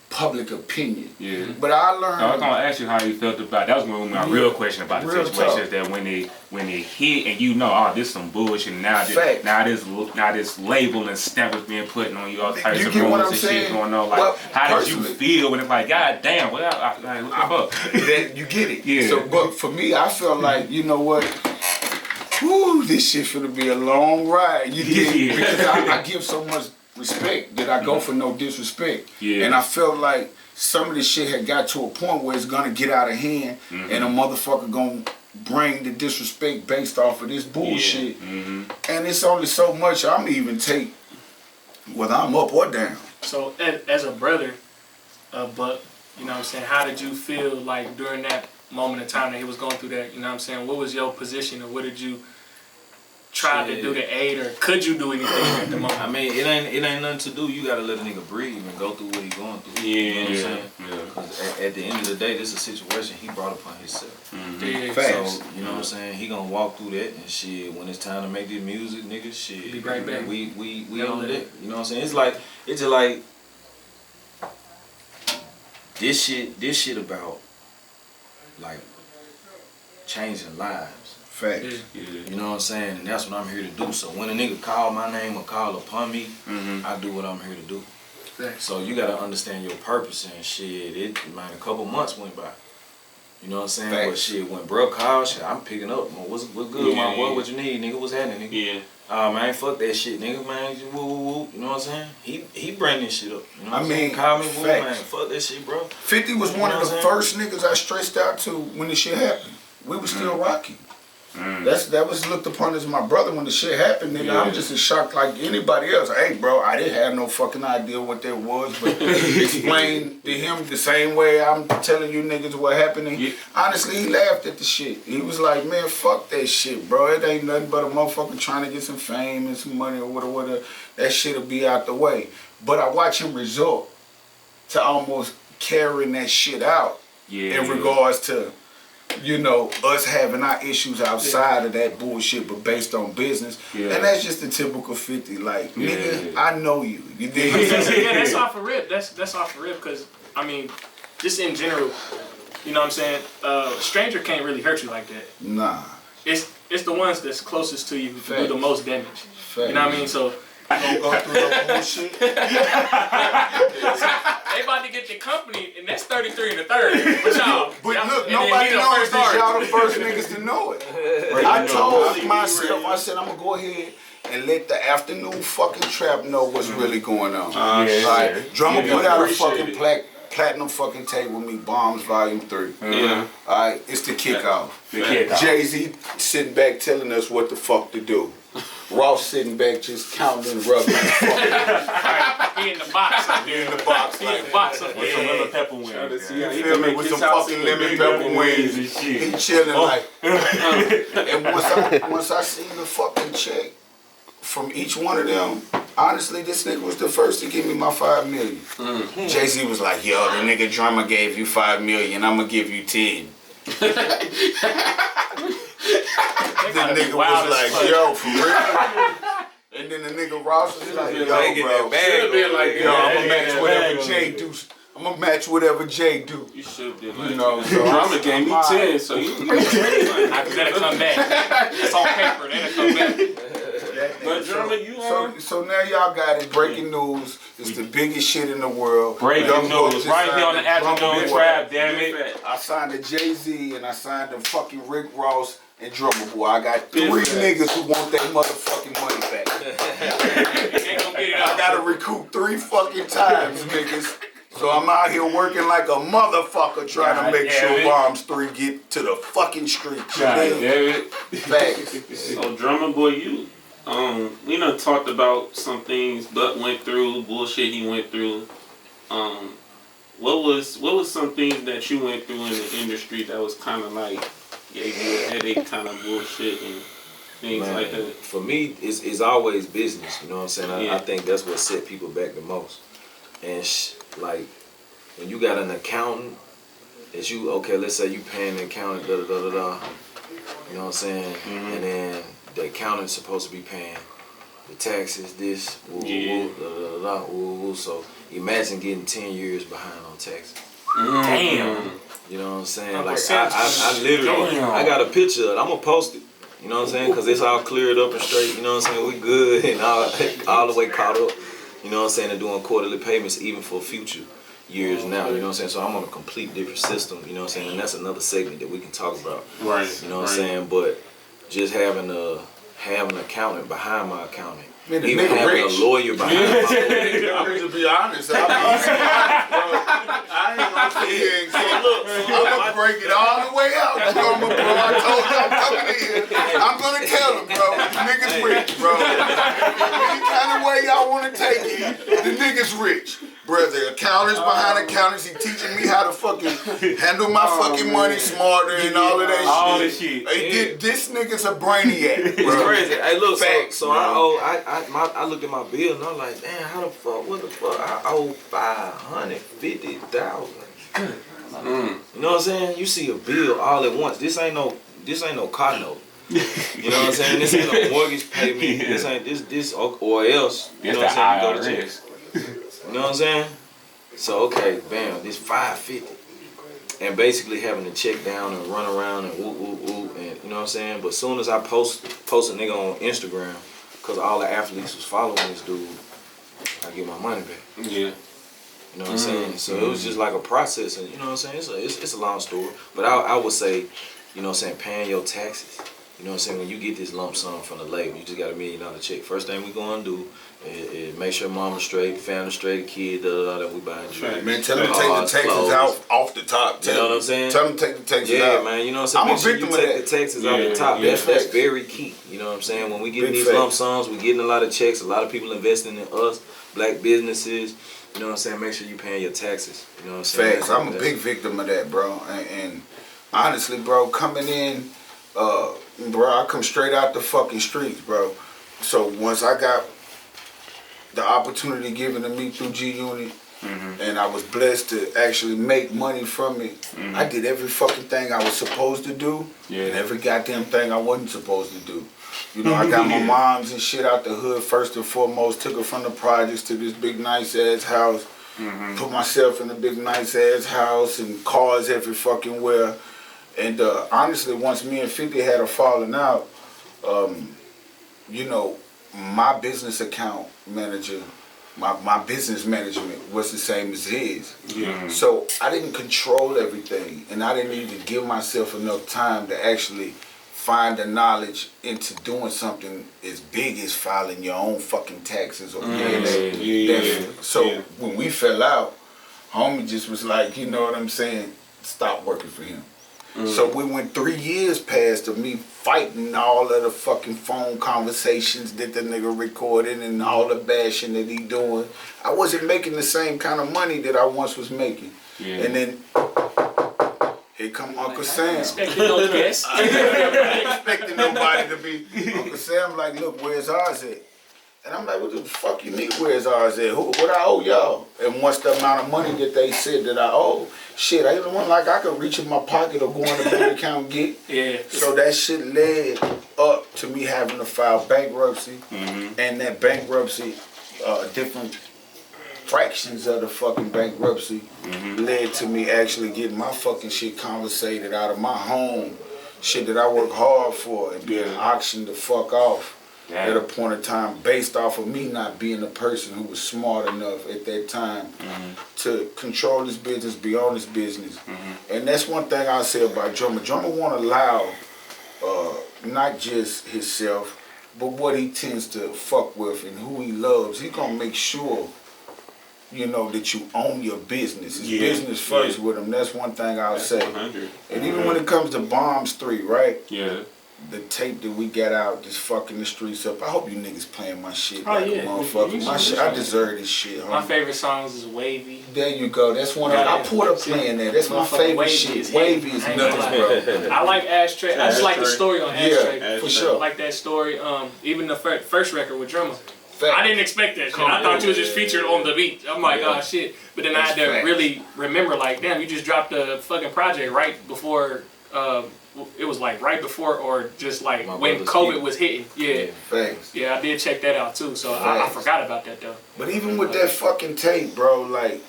public opinion. Yeah. But I learned. I was gonna ask you how you felt about that. Was my real question about the situation. Is that when they hit and you know, oh, this some bullshit. Now this label and stamp is being put on you, all types of rumors and shit going on. Like, well, how did you feel when it's like, God damn, well, you get it. Yeah. So, but for me, I felt like, you know what? Whew, this shit finna be a long ride. You get it? Because I give so much respect that I go for no disrespect. Yeah. And I felt like some of this shit had got to a point where it's gonna get out of hand and a motherfucker gonna bring the disrespect based off of this bullshit. Yeah. And it's only so much I'm even take whether I'm up or down. So as a brother, Buck, you know what I'm saying, how did you feel like during that moment of time that he was going through that, you know what I'm saying, what was your position or what did you try to do to aid, or could you do anything at the moment? I mean, it ain't nothing to do. You gotta let a nigga breathe and go through what he going through. Yeah, you know what I'm saying? Because at the end of the day, this is a situation he brought upon himself. Yeah. So, you know what I'm saying? He gonna walk through that and shit. When it's time to make this music, nigga, shit. Be right back. We on that. You know what I'm saying? It's just like this shit about like changing lives. Facts. You know what I'm saying? And that's what I'm here to do. So when a nigga call my name or call upon me, I do what I'm here to do. Facts. So you gotta understand your purpose and shit. Man, a couple months went by. You know what I'm saying? Facts. But shit, when bro called, shit, I'm picking up. What's good, my boy? What you need, nigga? What's happening, nigga? Yeah. Man, fuck that shit, nigga, man. Woo, woo, woo. You know what I'm saying? He bring this shit up. You know what I'm saying? Call me, woo, man. Fuck that shit, bro. 50 was one of the first niggas I stressed out to when the shit happened. We was still rocking. That was looked upon as my brother when the shit happened, nigga. I'm just as shocked like anybody else. Hey, bro, I didn't have no fucking idea what that was, but explain to him the same way I'm telling you niggas what happened. And honestly, he laughed at the shit. He was like, man, fuck that shit, bro. It ain't nothing but a motherfucker trying to get some fame and some money or whatever. That shit'll be out the way. But I watch him resort to almost carrying that shit out in regards to, you know, us having our issues outside of that bullshit, but based on business. And that's just the typical 50. Like, nigga, I know you. You dig? That's off a rip. That's off a rip, because, I mean, just in general, you know what I'm saying? A stranger can't really hurt you like that. Nah. It's the ones that's closest to you who do the most damage. You know what I mean? So, don't go through that bullshit. They about to get the company, and that's 33 in the third. But look, nobody knows this. Y'all the first niggas to know it. I told myself, I said, I'm gonna go ahead and let the afternoon fucking trap know what's really going on. Drumma put out a fucking platinum fucking tape with me, Bombs Volume 3. Alright, it's the kickoff. Jeezy sitting back telling us what the fuck to do. Ross sitting back just counting and rubbing. He in the box up there. He in the box. He in the box up there. With some lemon pepper wings. You feel me? With some fucking lemon pepper wings and shit. He chilling like. And once I seen the fucking check from each one of them, honestly, this nigga was the first to give me my $5 million. Jeezy was like, yo, the nigga Drumma gave you $5 million, I'ma give you 10. The nigga was like, yo, for real? And then the nigga Ross was like, yo, bro, I'ma match whatever Jay do. I'ma match whatever Jay do. You should be like, you know, so Drumma gave me 10, so you that'll come back. It's on paper, that'll come back. But Drumma, you so now y'all got it. Breaking news. It's the biggest shit in the world. Breaking news. Right here on the afternoon trap, damn it. I signed to Jay-Z and I signed to fucking Rick Ross and DRUMMABOY. I got 3 niggas who want that motherfucking money back. I gotta recoup 3 fucking times, niggas. So I'm out here working like a motherfucker trying to make sure Bombs 3 get to the fucking streets. Facts. So DRUMMABOY, you we done talked about some things Buck went through, bullshit he went through. what was some things that you went through in the industry that was kind of like gave you a headache, kind of bullshit and things like that? For me, it's always business. You know what I'm saying? I think that's what set people back the most. And like when you got an accountant, let's say you paying the accountant, You know what I'm saying? And then the accountant's supposed to be paying the taxes, this, So imagine getting 10 years behind on taxes. Damn. You know what I'm saying? Like I literally, I got a picture of it. I'm gonna post it. You know what I'm saying? Because it's all cleared up and straight. You know what I'm saying? We good and all the way caught up. You know what I'm saying? And doing quarterly payments even for future years now. You know what I'm saying? So I'm on a complete different system. You know what I'm saying? And that's another segment that we can talk about. Right. You know what I'm saying? But just having an accountant behind my accountant. Man, even having a lawyer behind my lawyer. I'm gonna be honest. I ain't gonna sit here and say, look, I'm gonna break it all the way out. Bro, I told you I'm coming in here. I'm gonna tell them, bro. The nigga's rich, bro. Any kind of way y'all wanna take it, the nigga's rich. Bro, the accountants behind accountants, he teaching me how to fucking handle my fucking money smarter and all of that shit. All this shit. Hey, this nigga's a brainiac, bro. It's crazy. Hey, look, Facts, so I looked at my bill and I'm like, damn, how the fuck, what the fuck? I owe $550,000. You know what I'm saying? You see a bill all at once. This ain't no car note. You know what I'm saying? This ain't no mortgage payment. This ain't this or else. You know what I'm saying? You go to jail. You know what I'm saying? So okay, bam, this $550, and basically having to check down and run around and woo, and you know what I'm saying. But soon as I post a nigga on Instagram, cause all the athletes was following this dude, I get my money back. Yeah. You know what I'm saying? So it was just like a process, and you know what I'm saying. It's a long story, but I would say, you know what I'm saying, paying your taxes. You know what I'm saying? When you get this lump sum from the label, you just got $1 million check. First thing we gonna do is make sure mama's straight, family straight, kid, that we buying jewelry. Man, tell them to take the taxes out off the top. You know what I'm saying? Tell them to take the taxes out. Yeah, man. You know what I'm saying? I'm a victim of that. Take the taxes off the top. That's very key. You know what I'm saying? When we get these lump sums, we getting a lot of checks. A lot of people investing in us, black businesses. You know what I'm saying? Make sure you paying your taxes. You know what I'm saying? Facts. I'm a big victim of that, bro. And honestly, bro, coming in, bro, I come straight out the fucking streets, bro. So once I got the opportunity given to me through G Unit, and I was blessed to actually make money from it, I did every fucking thing I was supposed to do, and every goddamn thing I wasn't supposed to do. You know, I got my moms and shit out the hood first and foremost, took her from the projects to this big nice ass house, put myself in a big nice ass house and cars every fucking where. And honestly, once me and 50 had a falling out, you know, my business account manager, my business management was the same as his. So I didn't control everything, and I didn't even give myself enough time to actually find the knowledge into doing something as big as filing your own fucking taxes or So when we fell out, homie just was like, you know what I'm saying, stop working for him. So we went 3 years past of me fighting all of the fucking phone conversations that the nigga recorded and all the bashing that he doing. I wasn't making the same kind of money that I once was making. And then here come Uncle Sam. I ain't expecting nobody to be. Uncle Sam like, look, where's ours at? And I'm like, what the fuck you mean, where's ours at? What I owe y'all? And once the amount of money that they said that I owe, shit, I even went like I could reach in my pocket or go in the bank account and get. So that shit led up to me having to file bankruptcy. And that bankruptcy, different fractions of the fucking bankruptcy led to me actually getting my fucking shit confiscated out of my home. Shit that I work hard for and being auctioned the fuck off. At a point in time, based off of me not being a person who was smart enough at that time to control this business, be on this business. And that's one thing I say about Drumma. Drumma won't allow not just himself, but what he tends to fuck with and who he loves. He's gonna make sure, you know, that you own your business. It's business first with him. That's one thing I'll say. 100. And even when it comes to Bombs 3, right? the tape that we got out, just fucking the streets up. I hope you niggas playing my shit Oh, like yeah. a motherfucker. My shit, I deserve this shit, homie. My favorite songs is Wavy. There you go. That's one of I pulled up playing that. That's my favorite shit. Wavy is nuts, bro. I like Ashtray. I just like the story on Ashtray. Yeah, for sure. I like that story. Even the first record with Drumma. Fact. I didn't expect that shit. I thought you was just featured on the beat. I'm like, oh shit. But then I had to really remember, like, damn, you just dropped the fucking project right before. It was like right before or just like when COVID was hitting. Yeah. Thanks. Yeah, I did check that out too. So I forgot about that though. But even with that fucking tape, bro, like,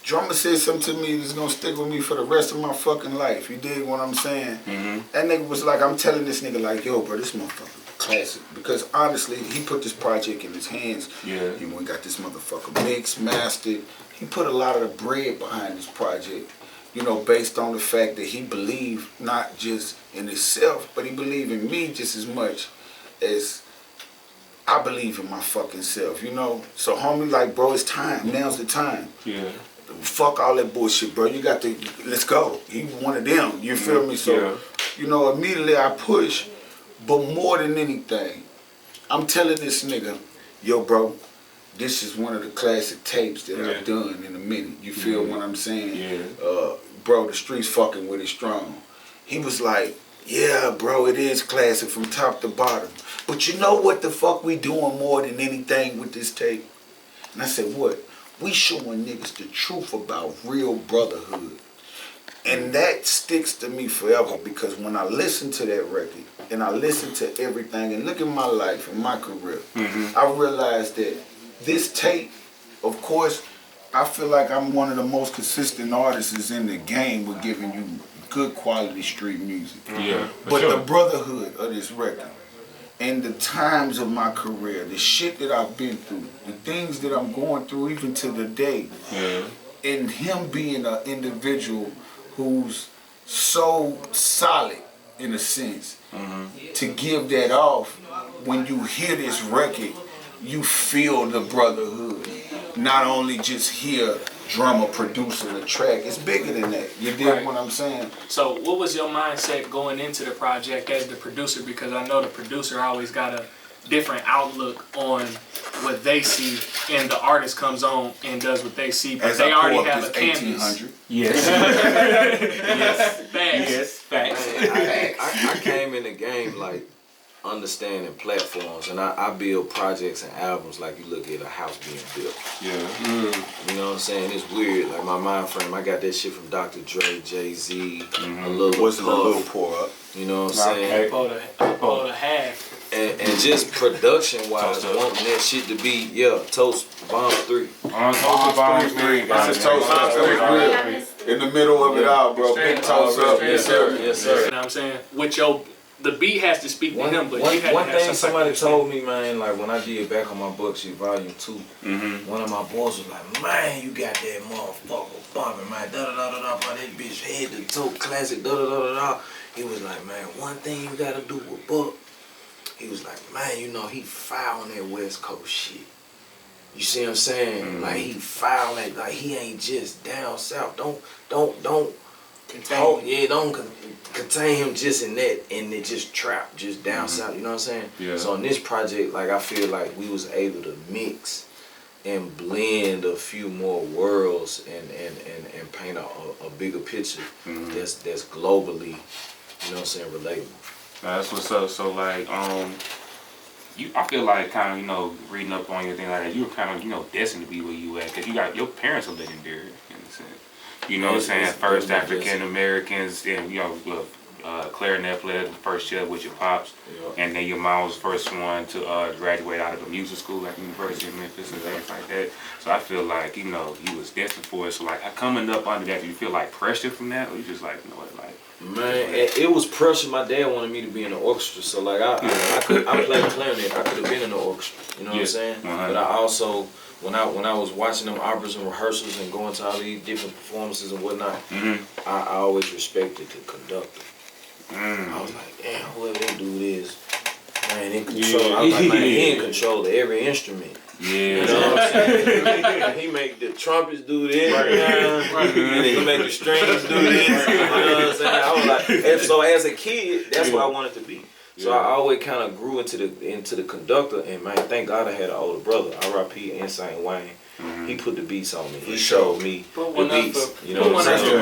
Drumma said something to me that's gonna stick with me for the rest of my fucking life. You dig what I'm saying? That nigga was like, I'm telling this nigga like, yo, bro, this motherfucker classic. Because honestly, he put this project in his hands. Yeah. He went and got this motherfucker mixed, mastered. He put a lot of the bread behind this project. You know, based on the fact that he believed not just in himself, but he believed in me just as much as I believe in my fucking self, you know? So homie, like, bro, it's time. Now's the time. Yeah. Fuck all that bullshit, bro. You got to, let's go. He one of them, you feel me? So, you know, immediately I push, but more than anything, I'm telling this nigga, yo, bro, this is one of the classic tapes that I've done in a minute. You feel what I'm saying? Yeah. Bro, the streets fucking with it strong. He was like, yeah, bro, it is classic from top to bottom. But you know what the fuck we doing more than anything with this tape? And I said, what? We showing niggas the truth about real brotherhood. And that sticks to me forever because when I listen to that record and I listen to everything and look at my life and my career, I realized that this tape, of course, I feel like I'm one of the most consistent artists in the game with giving you good quality street music. Yeah, but the brotherhood of this record and the times of my career, the shit that I've been through, the things that I'm going through even to the day, and him being an individual who's so solid in a sense, to give that off, when you hear this record, you feel the brotherhood. Not only just hear Drumma producing the track, it's bigger than that. You dig what I'm saying? So what was your mindset going into the project as the producer? Because I know the producer always got a different outlook on what they see, and the artist comes on and does what they see, but as they already have a 1800. canvas. Yes. Yes, facts. Yes, facts. I came in the game like understanding platforms, and I build projects and albums like you look at a house being built. Yeah. You know what I'm saying? It's weird. Like my mind frame, I got that shit from Dr. Dre, Jeezy, a little pour up. You know what I'm saying? Pour the half. And just production wise, wanting that shit to be Toast Bomb 3. Toast Bomb 3. This is Toast Bomb 3. In the middle of it all, bro. Big Toast up. Yes, sir. Yes, sir. You know what I'm saying? With the beat has to speak to him, but you had one to have thing somebody told me, man, like when I did Back on My Book Shit Volume 2, one of my boys was like, man, you got that motherfucker bumping, man, da-da-da-da-da, that bitch head to toe, classic, da-da-da-da-da. He was like, man, one thing you gotta do with Buck, he was like, man, you know, he foul on that West Coast shit. You see what I'm saying? Like, he foul, like he ain't just down south. Don't contain him just in that, and it just trap, just down south, you know what I'm saying? Yeah. So in this project, like, I feel like we was able to mix and blend a few more worlds and paint a bigger picture that's globally, you know what I'm saying, relatable. That's what's up. So like, I feel like kind of, you know, reading up on your thing like that, you were kind of, you know, destined to be where you at, because you got, your parents are legendary in a sense. You know what I'm saying? First African Americans, and you know, clarinet player, the first chair with your pops, and then your mom was the first one to graduate out of a music school at the University of Memphis and things like that. So I feel like, you know, you was destined for it. So like, coming up under that, do you feel like pressure from that, or you just like, you know what, like? Man, it was pressure. My dad wanted me to be in the orchestra, so like I played clarinet. I could have been in the orchestra, you know what I'm saying? But I also, when I was watching them operas and rehearsals and going to all these different performances and whatnot, I always respected the conductor. I was like, damn, whoever that dude is, man, in control. I was like, man, he in control of every instrument. Yeah. You know what I'm saying? He make the trumpets do this, and then he make the strings do this. You know what I'm saying? I was like, and so as a kid, that's what I wanted to be. So I always kind of grew into the conductor, and man, thank God I had an older brother, R.I.P. Insane Wayne. He put the beats on me. He showed me the beats. You know what I'm saying?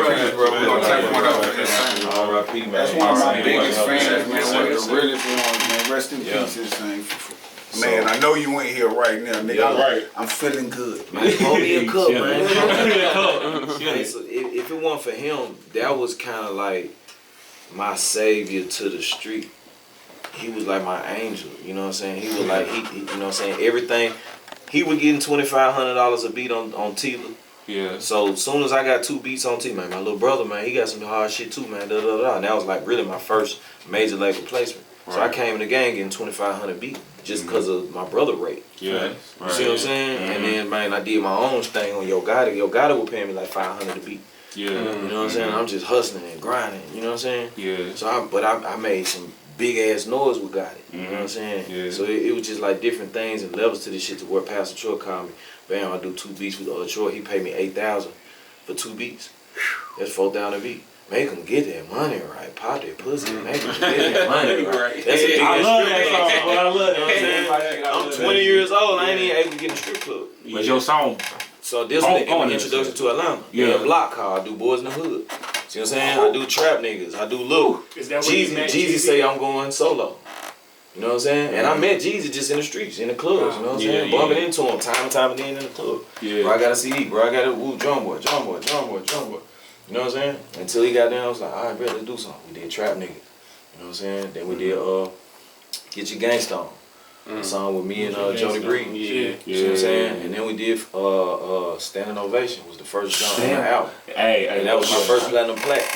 R.I.P. man. That's one of my biggest fans, man. One of the realest ones, man. Rest in peace, Insane. Man, I know you ain't here right now, nigga. I'm feeling good. Man, hold me a cup, man. So if it weren't for him, that was kind of like my savior to the street. He was like my angel, you know what I'm saying? He was like, he you know what I'm saying? Everything. He was getting $2,500 a beat on Tila. Yeah. So as soon as I got 2 beats on Tila, man, my little brother, man, he got some hard shit too, man. And that was like really my first major label placement. Right. So I came in the game getting 2,500 beat just because of my brother rate. Yeah. You see what I'm saying? And then, man, I did my own thing on Yo Gotti. Yo Gotti was paying me like $500 a beat. Yeah. You know what I'm saying? I'm just hustling and grinding. You know what I'm saying? Yeah. So I made some big ass noise with Gotti. You know what I'm saying? Yeah. So it was just like different things and levels to this shit to where Pastor Troy called me. Bam, I do 2 beats with Troy. He paid me $8,000 for 2 beats. That's $4,000 a beat. Make them get that money right. Pop that pussy. Make them get that money right. That's a big I love that song. I love that. I'm 20 years old. I ain't even able to get in the strip club. But your song. So this was an introduction to Atlanta. Yeah. Block car. I do Boys in the Hood. See what I'm saying? I do trap niggas. I do Lil. Jeezy say I'm going solo. You know what I'm saying? And I met Jeezy just in the streets, in the clubs. You know what I'm saying? Bumping into him time and time again in the club. Yeah. Bro, I got a CD. Bro, I got a Drumma Boy. You know what I'm saying? Until he got down, I was like, all right, bro, let's do something. We did Trap Nigga. You know what I'm saying? Then we did Get Your Gangsta On. A song with me and Jody Breed. You know what I'm saying? And then we did Standing Ovation was the first song on the album. And that was my first platinum plaque.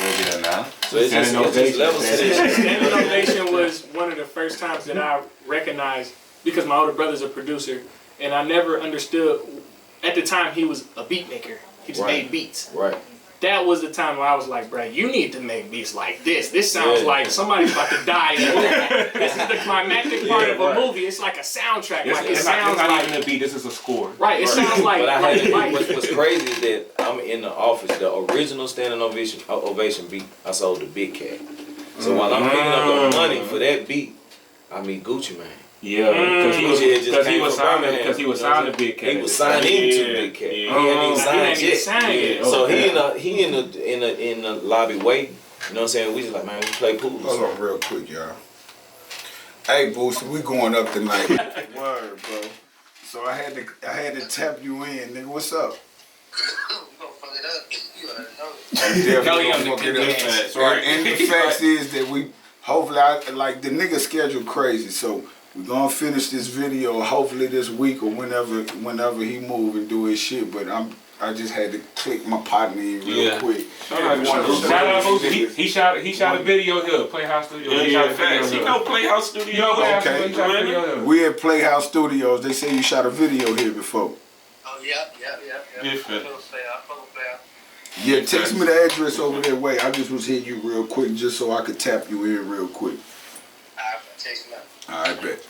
So it's just levels to this. Standing Ovation was one of the first times that I recognized, because my older brother's a producer, and I never understood, at the time he was a beat maker. He just made beats. Right. That was the time where I was like, bro, you need to make beats like this. This sounds like somebody's about to die in a movie. This is the climactic part of a movie. It's like a soundtrack. It sounds not even a beat. This is a score. Right. It sounds like. But what's crazy is that I'm in the office. The original Standing Ovation beat, I sold to Big Cat. So while I'm picking up the money for that beat, I meet Gucci Mane. Yeah, because he was signed to Big Cat. He was signed into Big Cat. He hadn't even signed yet. So he in the lobby waiting. You know what I'm saying? We just like, man, we play pool. Hold on real quick, y'all. Hey, Booster, we going up tonight. Word, bro. So I had to tap you in, nigga. What's up? You gonna fuck it up. You already know. And the fact is that we hopefully the nigga schedule crazy, so we're gonna finish this video hopefully this week or whenever he move and do his shit. But I just had to click my partner in real quick. Shout out Boosie. He shot a video here, Playhouse Studios. He know Playhouse Studios. Okay. We at Playhouse Studios. They say you shot a video here before. Oh yeah. Yeah, text me the address over there. Wait, I just was hitting you real quick just so I could tap you in real quick. Alright, text me now. Alright, bet.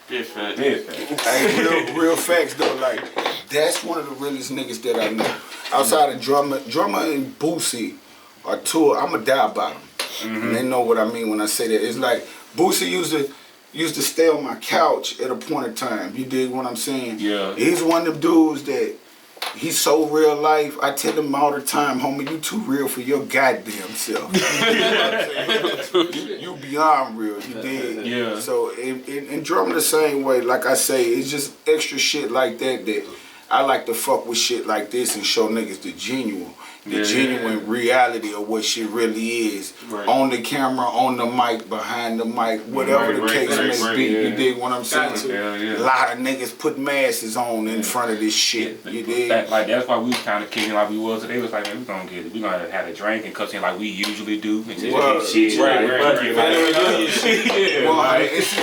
Hey, real facts though, like that's one of the realest niggas that I know. Outside of Drumma and Boosie are two. I'ma die about them. And they know what I mean when I say that. It's like Boosie used to stay on my couch at a point in time. You dig what I'm saying? Yeah. He's one of them dudes that he's so real life. I tell him all the time, homie, you too real for your goddamn self. You know what I'm saying? You beyond real. You dig? Yeah. So in Drumma the same way, like I say, it's just extra shit like that I like to fuck with shit like this and show niggas the genuine reality of what shit really is. Right. On the camera, on the mic, behind the mic, whatever the case may be. You dig what I'm saying? A lot of niggas put masks on in front of this shit. You dig? Like that's why we was kind of kicking like we was. They was like, man, we gonna get it. We gonna have a drink and cuss in like we usually do. And just shit.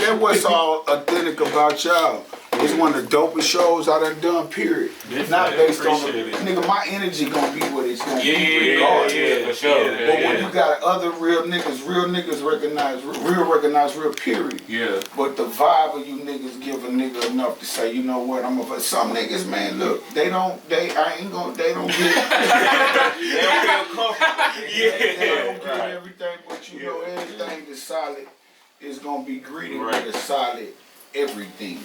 That's what's all authentic about y'all. It's one of the dopest shows I done, period. Not based on nigga, my energy gonna be what it's gonna be regardless. Yeah, for sure. But when you got other real niggas recognize real, period. Yeah. But the vibe of you niggas give a nigga enough to say, you know what, some niggas, man, look, they don't get they don't feel comfortable. They don't get everything, but you know everything is solid. is gonna be greeted with a solid everything.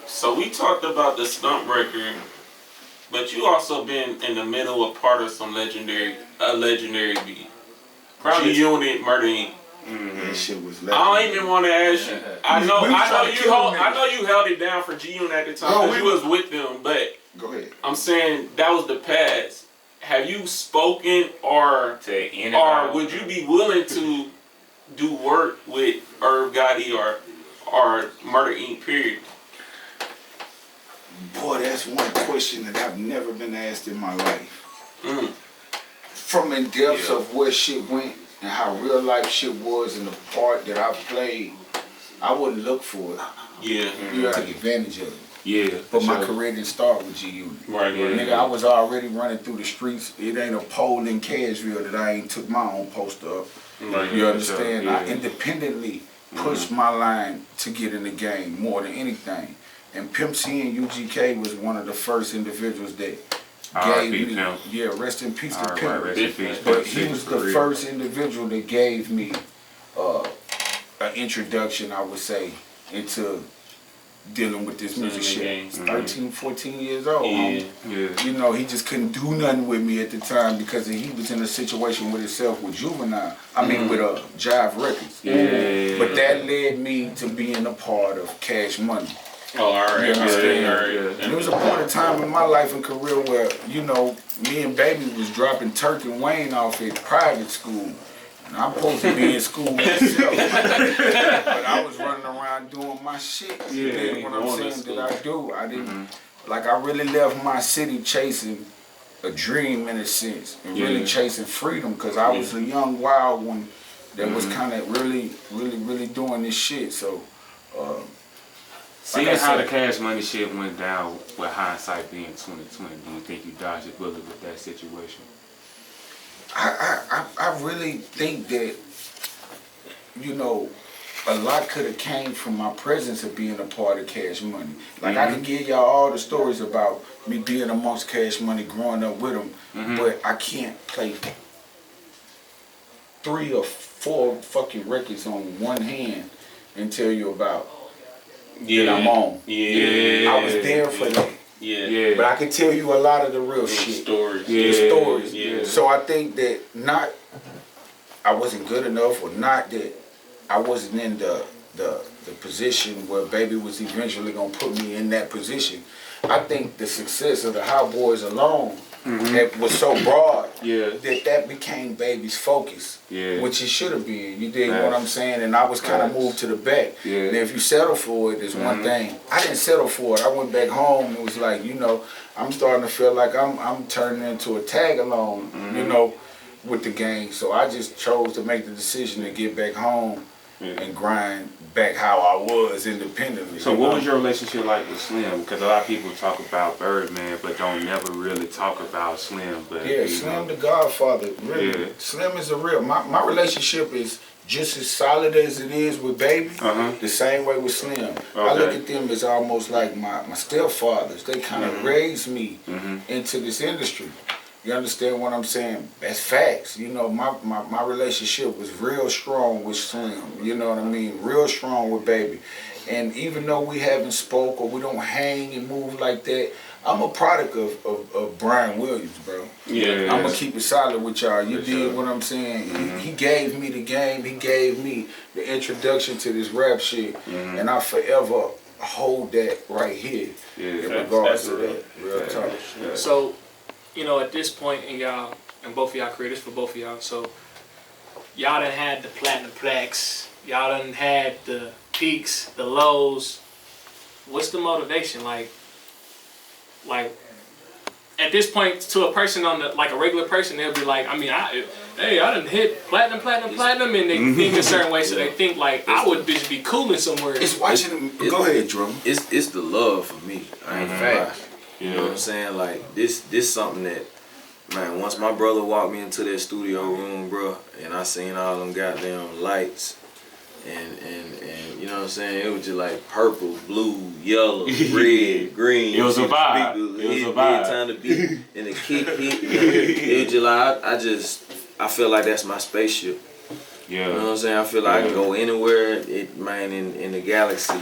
So we talked about the Stump record, but you also been in the middle of part of some legendary beat. G-Unit, Murder Inc. That shit was legendary. I don't even want to ask you. I know you held it down for G-Unit at the time because you was with them, but go ahead. I'm saying that was the past. Have you spoken or would you be willing to do work with Irv Gotti or Murder Inc. period? Boy, that's one question that I've never been asked in my life. From in depths of where shit went and how real life shit was and the part that I played, I wouldn't look for it. Yeah. You took advantage of it. Yeah. But my career didn't start with G-Unit. Right. Nigga, I was already running through the streets. It ain't a pole in Cashville that I ain't took my own poster up. Right. You understand? I independently pushed my line to get in the game more than anything. And Pimp C and UGK was one of the first individuals that gave me, rest in peace to Pimp. But he was the first individual that gave me an introduction, I would say, into dealing with this music shit. 13, 14 years old. You know, he just couldn't do nothing with me at the time because he was in a situation with himself with Juvenile. I mean, with Jive Records. But that led me to being a part of Cash Money. Oh, all right. You understand? And there was a point in time in my life and career where, you know, me and Baby was dropping Turk and Wayne off at private school. And I'm supposed to be in school myself. But I was running around doing my shit. You dig what I'm saying that I do? I didn't, like, I really left my city chasing a dream in a sense. And really chasing freedom because I was a young wild one that was kind of really doing this shit. So, seeing how the Cash Money shit went down with hindsight being 2020, do you think you dodged a bullet with that situation? I really think that, you know, a lot could have came from my presence of being a part of Cash Money. Like I can give y'all all the stories about me being amongst Cash Money, growing up with them, but I can't play 3 or 4 fucking records on one hand and tell you about that I'm on. I was there for that. But I can tell you a lot of the real shit. Stories. The stories. So I think that not I wasn't good enough or not that I wasn't in the position where Baby was eventually gonna put me in that position. I think the success of the Hot Boys alone was so broad that became Baby's focus, which it should have been. You dig what I'm saying? And I was kind of moved to the back. And if you settle for it, it's one thing. I didn't settle for it. I went back home and was like, you know, I'm starting to feel like I'm turning into a tag along, you know, with the gang. So I just chose to make the decision to get back home and grind back how I was independently. So what was your relationship like with Slim? Because a lot of people talk about Birdman, but don't never really talk about Slim. But Slim the Godfather, really. Slim is a real. My relationship is just as solid as it is with Baby. The same way with Slim. I look at them as almost like my stepfathers. They kind of raised me into this industry. You understand what I'm saying? That's facts. You know, my relationship was real strong with Slim. You know what I mean? Real strong with Baby. And even though we haven't spoke or we don't hang and move like that, I'm a product of Brian Williams, bro. I'm going to keep it solid with y'all. You did what I'm saying? He gave me the game. He gave me the introduction to this rap shit. And I forever hold that right here in regards to that. Real talk. So, you know, at this point in y'all, and both of y'all careers, for both of y'all, so y'all done had the platinum plaques, y'all done had the peaks, the lows. What's the motivation? Like at this point, to a person on the, like a regular person, they'll be like, I mean, I done hit platinum, and they think a certain way, so they think like I would just be cooling somewhere. It's watching them. Go ahead, Drum. It's the love for me. I ain't fact. You know what I'm saying? Like this something that, man, once my brother walked me into that studio room, bro, and I seen all them goddamn lights and you know what I'm saying? It was just like purple, blue, yellow, red, green. It was a vibe. It was a vibe. Time to beat and the kick hit. It was just like I feel like that's my spaceship. Yeah. You know what I'm saying? I feel like I can go anywhere, in the galaxy.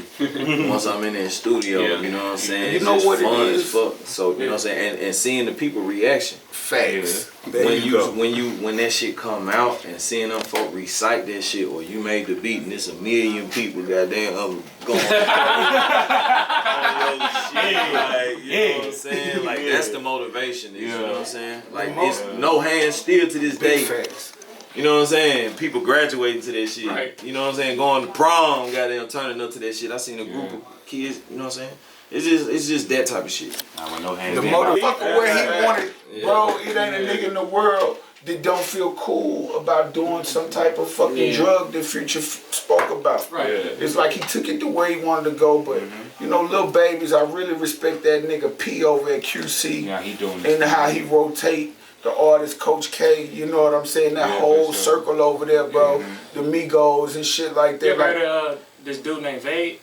Once I'm in the studio, you know what I'm saying? You know it's what fun it is? as fuck. So you know what I'm saying? And seeing the people reaction. Facts. When that shit come out and seeing them folk recite that shit, or you made the beat and it's a million people goddamn going on your shit, like, you know what I'm saying? Like that's the motivation, you know what I'm saying? Like it's no hands still to this day. Facts. You know what I'm saying? People graduating to that shit. Right. You know what I'm saying? Going to prom, goddamn turning up to that shit. I seen a group of kids, you know what I'm saying? It's just that type of shit. I want no hands. The motherfucker where he wanted, bro, it ain't a nigga in the world that don't feel cool about doing some type of fucking drug that Future spoke about. Right. It's like he took it the way he wanted to go, but you know, Lil Babies, I really respect that nigga P over at QC. Yeah, he doing this. And how he rotate the artist Coach K, you know what I'm saying? That whole circle over there, bro. The Migos and shit like that. You ever heard of this dude named Vade?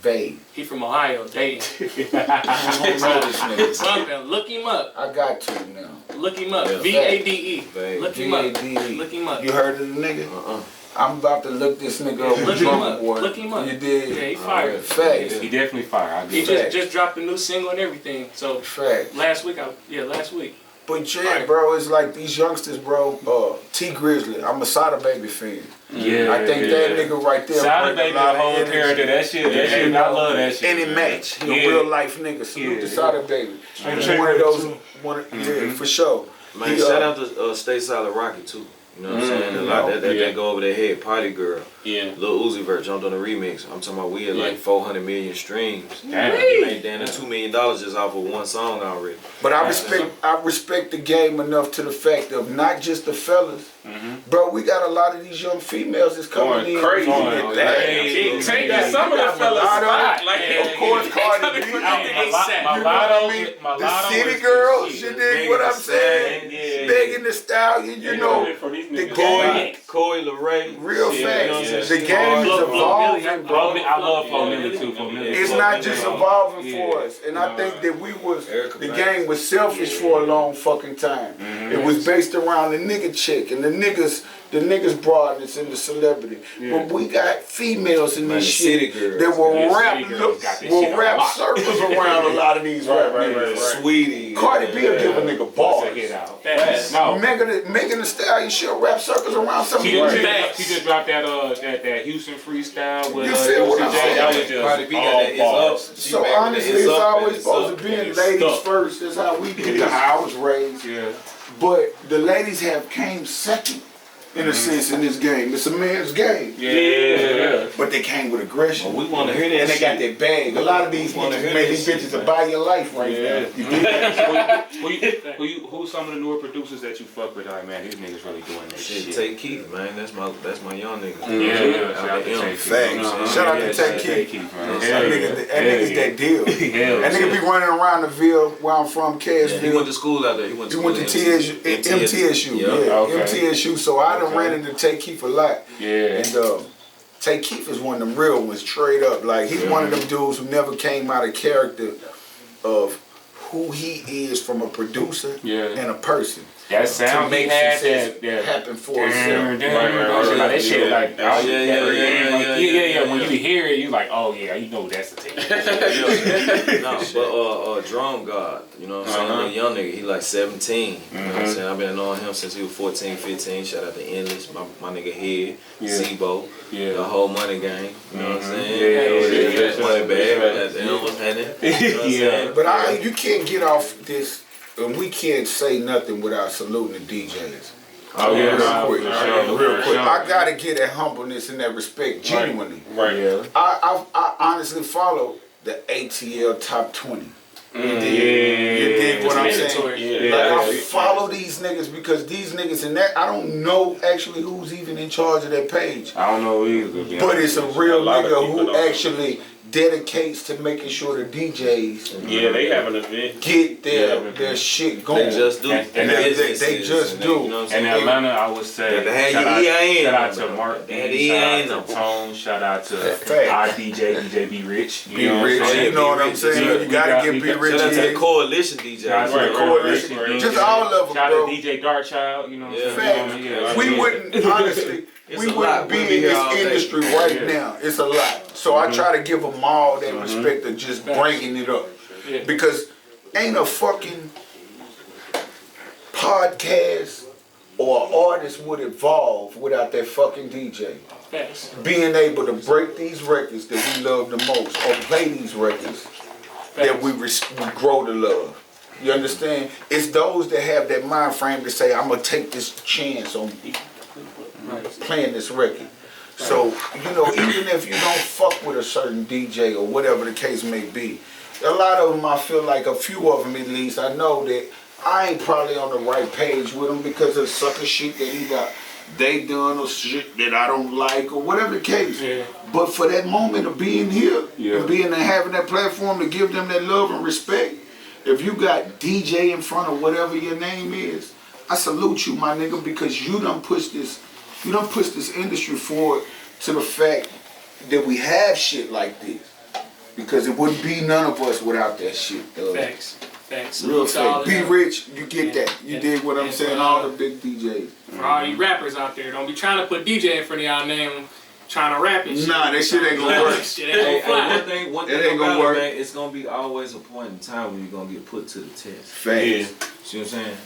Vade. He from Ohio, Dayton. I don't know this nigga. Something. Look him up. I got to now. Look him up. Yeah. V-A-D-E. Vade. Look him up. V-A-D-E. Look him up. You heard of the nigga? I'm about to look this nigga up. Look him up. Look him up. You did? Yeah, he fired. Facts. He definitely fired. He just dropped a new single and everything. So Facts. last week. But yeah, bro, it's like these youngsters, bro. T Grizzly, I'm a Sada Baby fan. Yeah, I think that nigga right there. Sada bring Baby, a lot the of whole energy. character, that shit, I love that shit. Any match, he a real life nigga. Salute to Sada Baby. He's one of those, for sure. Man, shout out to Stateside Rocket too. You know what I'm saying? A lot that go over their head. Party Girl. Yeah. Lil Uzi Vert jumped on the remix. I'm talking about we had like 400 million streams. Damn. He made down $2 million just off of one song already. But I respect the game enough to the fact of not just the fellas. Bro, we got a lot of these young females that's coming in. Crazy. Taking some of the fellas spot. Of course, Cardi B. The city girls, you dig what I'm saying? Megan Thee Stallion, you know, the game. Coy LeRae. Real facts. The game is evolving, bro. I love Flo Milli too. It's not just evolving for us. And I think that the game was selfish for a long fucking time. It was based around the nigga chick and the niggas broadness and the celebrity. But we got females in this shit that will wrap circles around a lot of these rap niggas. Sweetie. Cardi B will give a nigga bars. No. Megan Thee Stallion, she'll wrap circles around some of She these just dropped that Houston freestyle with You feel what I'm saying? that was Cardi B got that all It's bars. Up. So honestly, it's always supposed to be in ladies stuck. first. That's how we do. That's how I was raised. Yeah. But the ladies have came second in a sense in this game. It's a man's game. Yeah. But they came with aggression. We want to hear that And they shit. got that bag. A lot of these niggas make these bitches to buy your life right now. You dig? Who's some of the newer producers that you fuck with? Like, man, these niggas really doing this shit. Take Keith, man. That's my young nigga. Yeah. Shout out to Take Keith. Facts. Shout out to Take Keith. man. That nigga's that deal. That nigga be running around the Ville where I'm from, Cashville. He went to school out there. He went to MTSU. MTSU. So I done ran into Take Keith a lot. Yeah. And Take Keith is one of them real ones, straight up. Like, he's one of them dudes who never came out of character of who he is from a producer and a person. That sound he had that happen for himself. That shit like yeah. When you hear it, you like, oh yeah, you know that's the thing. But Drum God, you know what I'm saying? A young nigga, he like 17. You know what I'm saying? I've been knowing him since he was 14, 15. Shout out to Endless, my nigga Head, Zebo, the whole Money Gang. You know what I'm saying? Money bag, what's happening? But you can't get off this. And we can't say nothing without saluting the DJs. Real quick. I gotta get that humbleness and that respect genuinely. I honestly follow the ATL Top 20. You dig what I'm saying? Like, I follow these niggas because these niggas in that, I don't know actually who's even in charge of that page. I don't know either. But it's a real nigga who actually dedicates to making sure the DJs they have an event. get their shit going. They just do. And they just do. You know what I'm In saying? Atlanta, I would say shout out to Mark D, shout out to Tone, shout out to our DJ B Rich. Be Rich, you know what I'm saying? You gotta get B Rich. Shout out to the Coalition DJs. Coalition. Just all of them, shout bro. out to DJ Darkchild, you know what I'm saying? We wouldn't, honestly, we wouldn't be in this industry right now. It's a lot. So I try to give them all that respect of just bringing it up. Because ain't a fucking podcast or artist would evolve without that fucking DJ. Being able to break these records that we love the most or play these records that we grow to love. You understand? It's those that have that mind frame to say, I'm going to take this chance on playing this record. So, you know, even if you don't fuck with a certain DJ or whatever the case may be, a lot of them, I feel like a few of them at least, I know that I ain't probably on the right page with them because of sucker shit that they done or shit that I don't like or whatever the case. But for that moment of being here and being and having that platform to give them that love and respect, if you got DJ in front of whatever your name is, I salute you, my nigga, because you done push this industry forward to the fact that we have shit like this. Because it wouldn't be none of us without that shit. Facts. Real fact. Be Rich, you get that. You dig what I'm saying? All the big DJs. For all you rappers out there, don't be trying to put DJ in front of y'all name trying to rap and shit. Nah, that shit ain't gonna work. Shit ain't gonna fly. One thing ain't gonna work. Man, it's gonna be always a point in time when you're gonna get put to the test. Facts. See what I'm saying?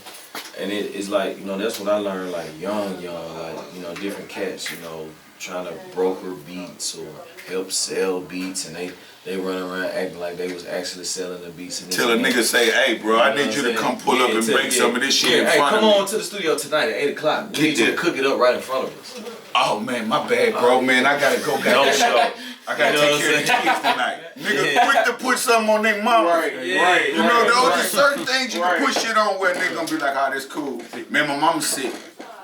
And it's like, you know, that's what I learned, like young, like, you know, different cats, you know, trying to broker beats or help sell beats, and they run around acting like they was actually selling the beats. And Till a nigga say, hey bro, I need you to come pull up and make some of this shit in front of me. Hey, come on to the studio tonight at 8 o'clock. We need you to cook it up right in front of us. Oh man, my bad, bro, man. I gotta go back. I gotta take care of the kids tonight. Nigga, quick to put something on their mama. Right. You know, those are certain things you can put shit on where nigga gonna be like, that's cool. Man, my mama's sick.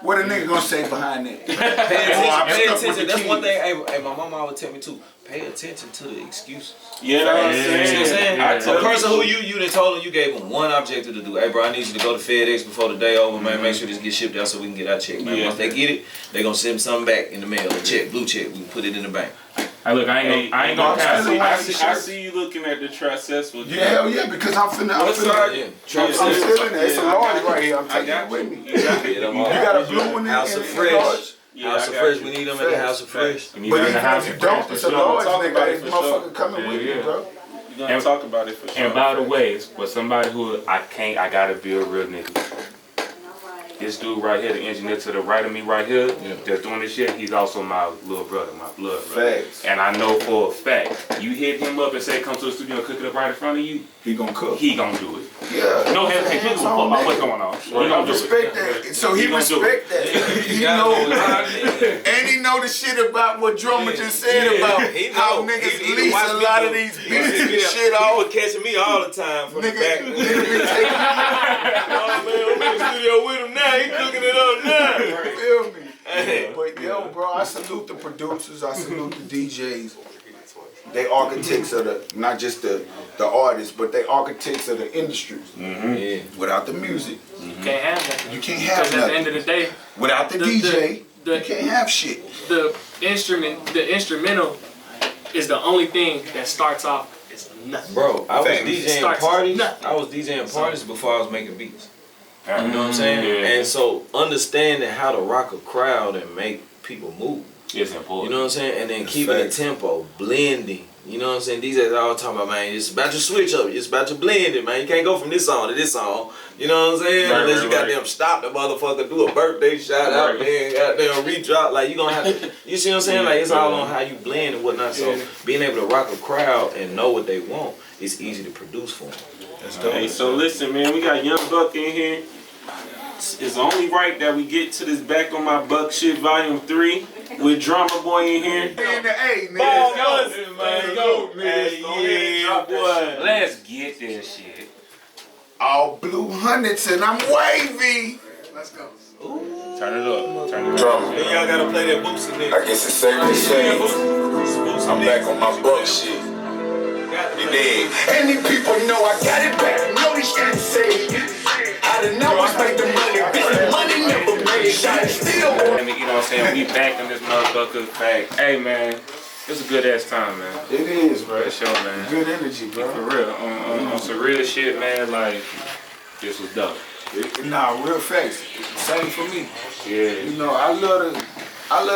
What a nigga gonna say behind that? Pay attention. That's one thing. Hey, my mama always tell me too. Pay attention to the excuses. You know what I'm saying? A person who you done told him, you gave him one objective to do. Hey bro, I need you to go to FedEx before the day over, man. Make sure this gets shipped out so we can get our check, man. Once they get it, they gonna send something back in the mail. A check, blue check. We can put it in the bank. Hey, look, I ain't gonna I see you looking at the Tricessful. Yeah, hell yeah, because I'm feeling that. It's a large right here. I'm taking it with me. You got a blue one in House of Fresh. House of Fresh, we need them in the House of Fresh. But even if you don't, it's a large nigga. This motherfucker coming with me, bro. You're gonna talk about it for sure. And by the way, for somebody who I gotta be a real nigga. This dude right here, the engineer to the right of me right here, that's doing this shit, he's also my little brother, my blood brother. Facts. And I know for a fact, you hit him up and say, come to the studio and cook it up right in front of you, he gonna cook. He gonna do it. Yeah. No hesitation, he gonna fuck about what's going on. He gonna do respect it. that. So he respect that. He know, and he know the shit about what Drumma just said about how niggas lease a lot of these beats and shit off. He was catching me all the time from the back. Nigga be taking oh man, I'm in the studio with him now. He cooking it up now. You feel me? But yo, bro, I salute the producers. I salute the DJs. They architects of the, not just the artists, but they architects of the industries. Without the music, you can't have that. You can't have nothing. At the end of the day, without the DJ, you can't have shit. The instrumental is the only thing that starts off as nothing. Bro, I was DJing parties. I was DJing parties before I was making beats. You know what I'm saying? And so understanding how to rock a crowd and make people move. It's important. You know what I'm saying? And then keeping the tempo, blending. You know what I'm saying? These days all talking about, man, it's about your switch up. It's about your blending, man. You can't go from this song to this song. You know what I'm saying? Unless you goddamn stop the motherfucker, do a birthday shout out, man, goddamn redrop. Like, you gonna have to, you see what I'm saying? Like, it's all on how you blend and whatnot. So being able to rock a crowd and know what they want, it's easy to produce for them. That's dope. Hey, so listen, man, we got Young Buck in here. It's only right that we get to this Back on My Buck shit, Volume 3, with DRUMMABOY in here. In the A, nigga. Let's go, yeah, boy. Let's get that shit. All blue hundreds and I'm wavy. Let's go. Turn it up. Turn it Drum. up. Then y'all gotta play that Boosie nigga. I guess it's safe to say I'm back on my Buck shit. And these people know I got it back. Know these streets say I done always make the money. Bitch, the money never made. Shot still. You know what I'm saying? We back in this motherfucker. Hey man, it's a good ass time, man. It is, bro. For sure, man. Good energy, bro. For real. On some real shit, man. Like, this was dope. Nah, real facts. Same for me. Yeah. You know, I love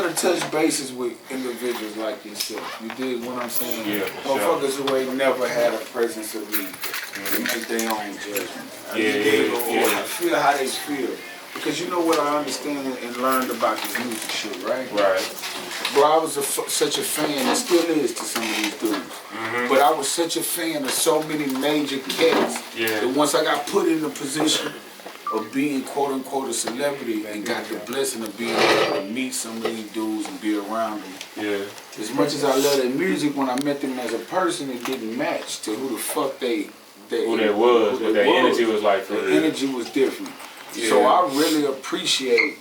to touch bases with individuals like yourself. You dig what I'm saying? Yeah, for motherfuckers who ain't never had a presence of me to make their own judgment. Yeah. I feel how they feel. Because you know what I understand and learned about this music shit, right? Right. Bro, I was such a fan, and still is to some of these dudes. But I was such a fan of so many major cats that once I got put in a position of being quote-unquote a celebrity and got the blessing of being able to meet some of these dudes and be around them. Yeah. As much as I love their music, when I met them as a person, it didn't match to who the fuck they was. What their energy was like for real. The energy was different. Yeah. So I really appreciate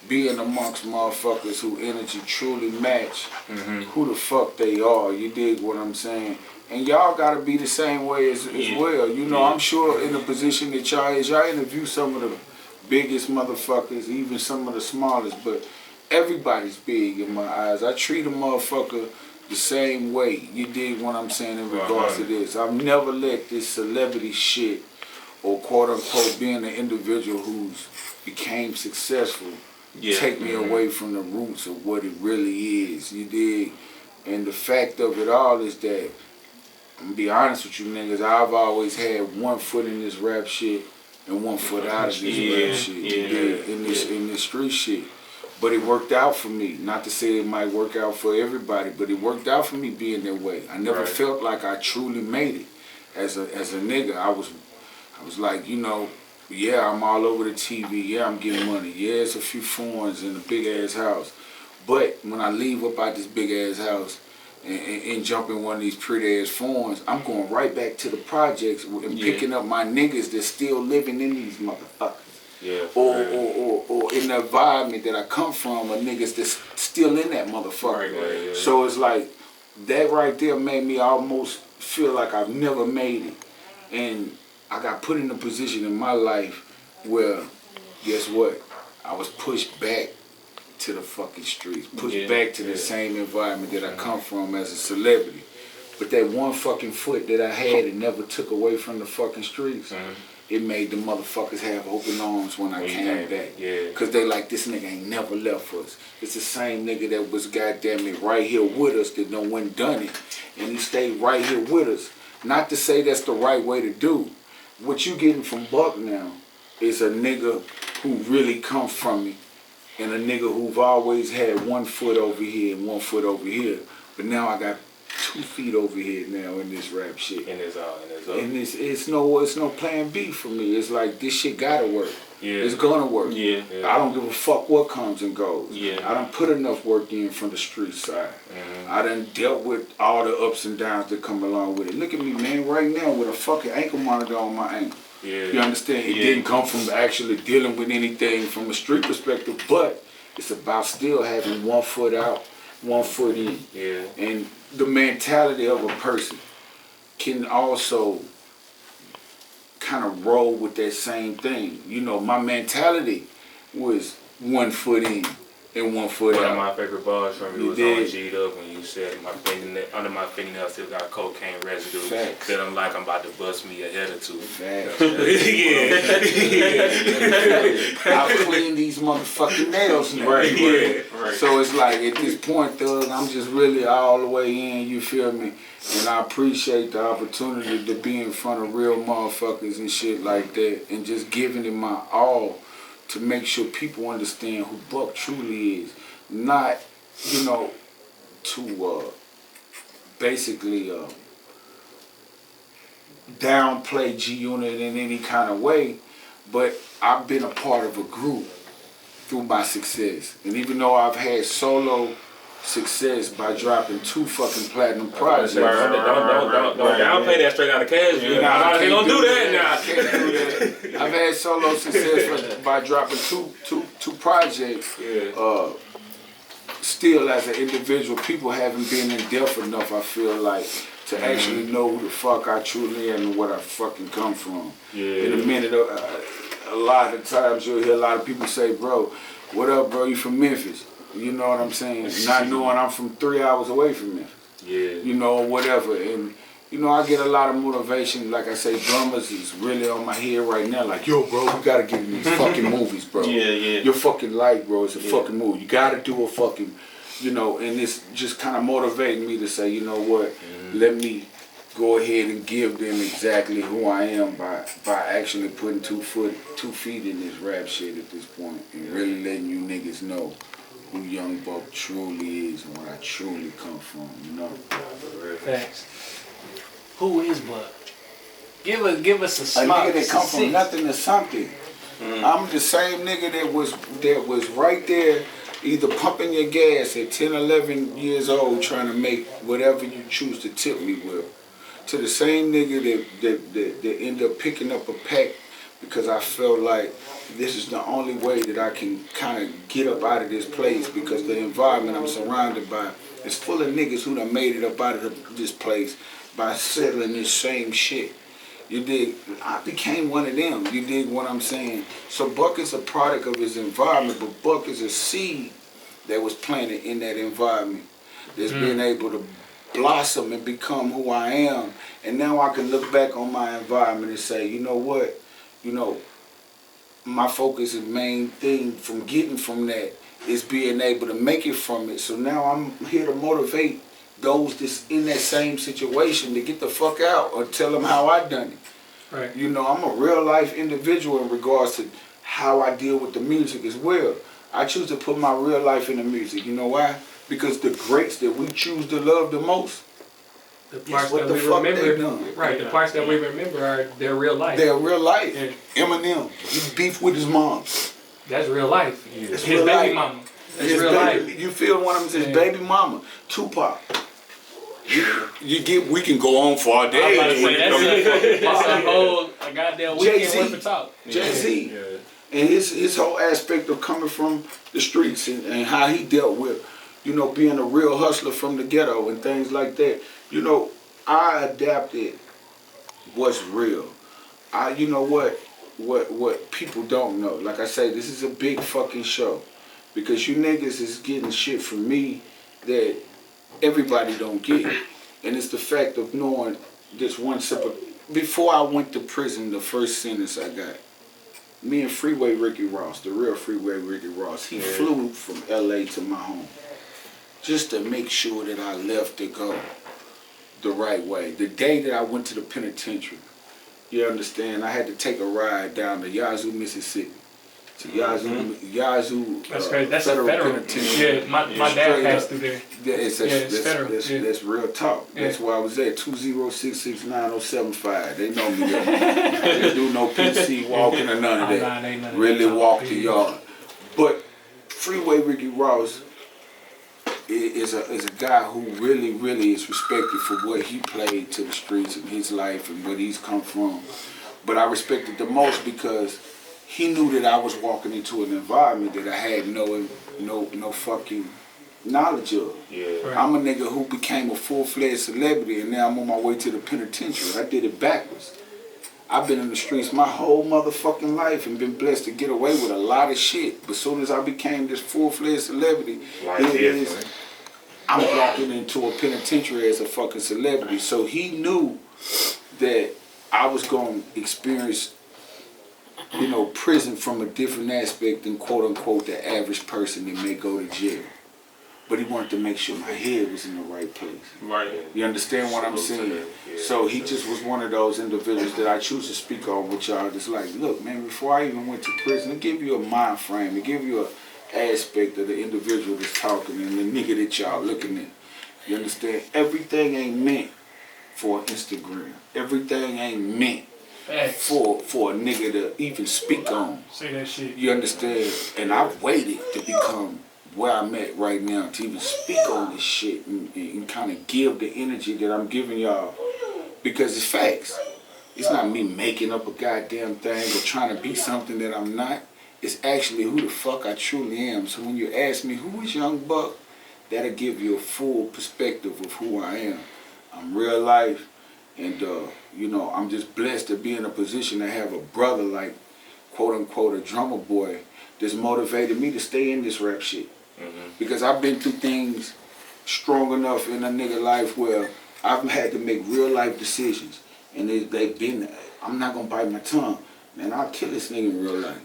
being amongst motherfuckers who energy truly match who the fuck they are. You dig what I'm saying? And y'all gotta be the same way as well. You know, I'm sure in the position that y'all is, y'all interview some of the biggest motherfuckers, even some of the smallest, but everybody's big in my eyes. I treat a motherfucker the same way. You dig what I'm saying in regards to this. I've never let this celebrity shit or quote unquote being an individual who's became successful take me away from the roots of what it really is. You dig? And the fact of it all is that, I'm gonna be honest with you niggas, I've always had one foot in this rap shit and one foot out of this rap shit. You dig? In this street shit. But it worked out for me. Not to say it might work out for everybody, but it worked out for me being that way. I never felt like I truly made it as a nigga. I was like, you know, yeah, I'm all over the TV. Yeah, I'm getting money. Yeah, it's a few foreigns in a big ass house. But when I leave up out this big ass house and jump in one of these pretty ass foreigns, I'm going right back to the projects and picking up my niggas that's still living in these motherfuckers. Yeah. Or in the environment that I come from, or niggas that's still in that motherfucker. Right. So it's like that right there made me almost feel like I've never made it. And I got put in a position in my life where, guess what? I was pushed back to the fucking streets, pushed back to the same environment that I come from as a celebrity. But that one fucking foot that I had, it never took away from the fucking streets. It made the motherfuckers have open arms when I came back. Cause they like, this nigga ain't never left us. It's the same nigga that was goddamn it right here with us that no one done it. And he stayed right here with us. Not to say that's the right way to do. What you getting from Buck now is a nigga who really come from me and a nigga who've always had one foot over here and one foot over here. But now I got 2 feet over here now in this rap shit. And it's no plan B for me. It's like this shit gotta work. It's gonna work. I don't give a fuck what comes and goes. I done put enough work in from the street side. I done dealt with all the ups and downs that come along with it. Look at me, man, right now with a fucking ankle monitor on my ankle. You understand? It didn't come from actually dealing with anything from a street perspective, but it's about still having one foot out, one foot in. And the mentality of a person can also kind of roll with that same thing. You know, my mentality was 1 foot in and 1 foot out. One of my favorite bars from you was on G'd Up when you said under my fingernail still got cocaine residue. Facts. That I'm like I'm about to bust me a head or two. Facts. I clean these motherfucking nails now. Right. So it's like at this point, Thug, I'm just really all the way in, you feel me? And I appreciate the opportunity to be in front of real motherfuckers and shit like that and just giving it my all to make sure people understand who Buck truly is. Not, you know, to basically downplay G-Unit in any kind of way, but I've been a part of a group through my success. And even though I've had solo success by dropping 2 fucking platinum projects. Don't downplay that straight out of cash. I ain't gonna do that now. I can't do that. I've had solo success by dropping two projects. Still, as an individual, people haven't been in depth enough, I feel like, to actually know who the fuck I truly am and what I fucking come from. Yeah. In a minute, a lot of times you'll hear a lot of people say, bro, what up, bro, you from Memphis? You know what I'm saying? Not knowing I'm from 3 hours away from Memphis. Yeah. You know, whatever. And, you know, I get a lot of motivation. Like I say, drummers is really on my head right now. Like, yo, bro, you gotta get in these fucking movies, bro. Yeah. Your fucking life, bro, is a fucking movie. You gotta do a fucking, you know, and it's just kind of motivating me to say, you know what, let me go ahead and give them exactly who I am by actually putting 2 feet in this rap shit at this point and really letting you niggas know who Young Buck truly is and where I truly come from, you know. Facts. Who is Buck? Give us a small. A nigga that come from nothing to something. I'm the same nigga that was right there, either pumping your gas at 10, 11 years old, trying to make whatever you choose to tip me with, to the same nigga that ended up picking up a pack because I felt like this is the only way that I can kind of get up out of this place, because the environment I'm surrounded by is full of niggas who done made it up out of this place by settling this same shit. You dig? I became one of them. You dig what I'm saying? So Buck is a product of his environment, but Buck is a seed that was planted in that environment that's been able to blossom and become who I am. And now I can look back on my environment and say, you know what? You know, my focus and main thing from getting from that is being able to make it from it. So now I'm here to motivate those that's in that same situation to get the fuck out or tell them how I done it. Right. You know, I'm a real life individual in regards to how I deal with the music as well. I choose to put my real life in the music. You know why? Because the greats that we choose to love the most, the parts what that the we fuck they remember, done. right? The parts that we remember are their real life. They're real life. Yeah. Eminem, he beefed with his mom. That's real life. It's His real baby life. mama. That's His real baby, life. you feel what I'm saying? His baby mama, Tupac. You get. We can go on for a day. I'm about to say, that's a whole goddamn weekend worth of talk. Jay-Z. And his whole aspect of coming from the streets and how he dealt with, you know, being a real hustler from the ghetto and things like that. You know, I adapted what's real. You know what people don't know. Like I say, this is a big fucking show, because you niggas is getting shit from me that everybody don't get. And it's the fact of knowing this one simple. Before I went to prison, the first sentence I got, me and Freeway Ricky Ross, the real Freeway Ricky Ross, he flew from LA to my home just to make sure that I left to go the right way. The day that I went to the penitentiary, you understand, I had to take a ride down to Yazoo, Mississippi. To Yazoo That's crazy. That's federal a federal. penitentiary. Yeah, my dad passed through there. It's federal. That's real talk. Yeah. That's why I was there. 2066975. They know me there. They didn't do no PC walking or none of that. Ain't none of Really that walk talk. the yard. But Freeway Ricky Ross is a guy who really is respected for what he played to the streets in his life and what he's come from. But I respect it the most because he knew that I was walking into an environment that I had no fucking knowledge of. Yeah. Right. I'm a nigga who became a full-fledged celebrity, and now I'm on my way to the penitentiary. I did it backwards. I've been in the streets my whole motherfucking life and been blessed to get away with a lot of shit. But as soon as I became this full-fledged celebrity, I'm walking into a penitentiary as a fucking celebrity. So he knew that I was going to experience, you know, prison from a different aspect than quote-unquote the average person that may go to jail. But he wanted to make sure my head was in the right place. Right. You understand what I'm saying? So he just was one of those individuals that I choose to speak on with y'all. Just like, look, man, before I even went to prison, to give you a mind frame, to give you an aspect of the individual that's talking and the nigga that y'all looking at. You understand? Everything ain't meant for Instagram. Everything ain't meant for a nigga to even speak on. Say that shit. You understand? And I've waited to become where I'm at right now to even speak on this shit and kind of give the energy that I'm giving y'all, because it's facts. It's not me making up a goddamn thing or trying to be something that I'm not. It's actually who the fuck I truly am. So when you ask me who is Young Buck, that'll give you a full perspective of who I am. I'm real life, and you know, I'm just blessed to be in a position to have a brother like, quote unquote, a drummer boy that's motivated me to stay in this rap shit. Because I've been through things strong enough in a nigga life where I've had to make real life decisions, and they've been, I'm not gonna bite my tongue, man, I'll kill this nigga in real life.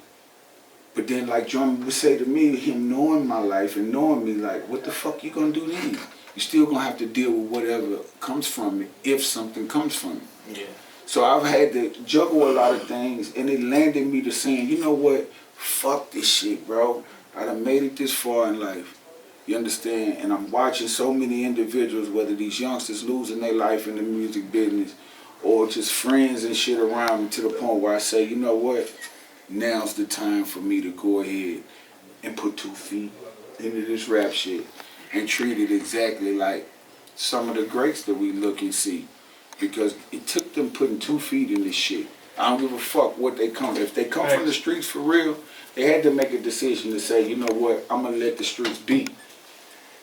But then like Drumma would say to me, him knowing my life and knowing me, like, what the fuck you gonna do then? You still gonna have to deal with whatever comes from it, if something comes from it. Yeah. So I've had to juggle a lot of things, and it landed me to saying, you know what, fuck this shit, bro. I done made it this far in life. You understand? And I'm watching so many individuals, whether these youngsters losing their life in the music business, or just friends and shit around me, to the point where I say, you know what, now's the time for me to go ahead and put 2 feet into this rap shit and treat it exactly like some of the greats that we look and see. Because it took them putting 2 feet in this shit. I don't give a fuck what they come. If they come from the streets for real, they had to make a decision to say, you know what, I'm gonna let the streets be,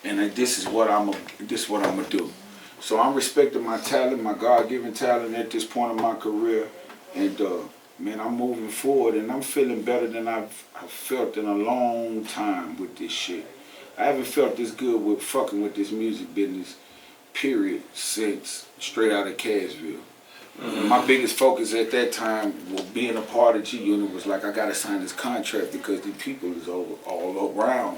and this is what I'm gonna do. So I'm respecting my talent, my God-given talent at this point in my career, and man, I'm moving forward, and I'm feeling better than I've felt in a long time with this shit. I haven't felt this good with fucking with this music business, period, since straight out of Cashville. My biggest focus at that time, being a part of G-Unit, was like, I gotta sign this contract because these people is all around.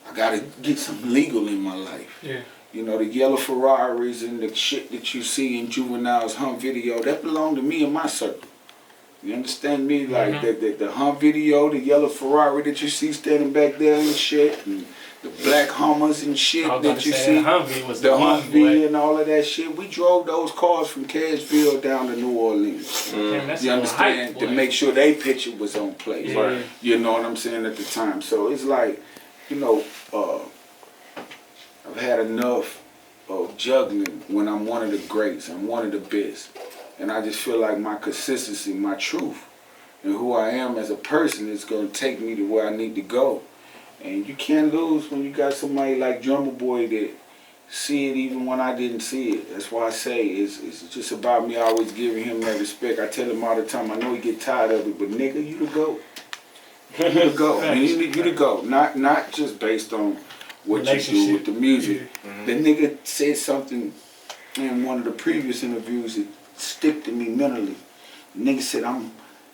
I gotta get some legal in my life. Yeah. You know, the yellow Ferraris and the shit that you see in Juvenile's Hum video, that belong to me and my circle. You understand me? Like the Hum video, the yellow Ferrari that you see standing back there and shit, and the black Hummers and shit that you see, the Humvee and all of that shit. We drove those cars from Cashville down to New Orleans. You understand? To make sure their picture was on place. Yeah. You know what I'm saying, at the time. So it's like, you know, I've had enough of juggling when I'm one of the greats. I'm one of the best. And I just feel like my consistency, my truth, and who I am as a person is going to take me to where I need to go. And you can't lose when you got somebody like DRUMMABOY that see it even when I didn't see it. That's why I say it's just about me always giving him that respect. I tell him all the time, I know he get tired of it, but nigga, you the GOAT. You the GOAT. I mean, you the GOAT. Not just based on what you do with the music. The nigga said something in one of the previous interviews that stick to me mentally. The nigga said,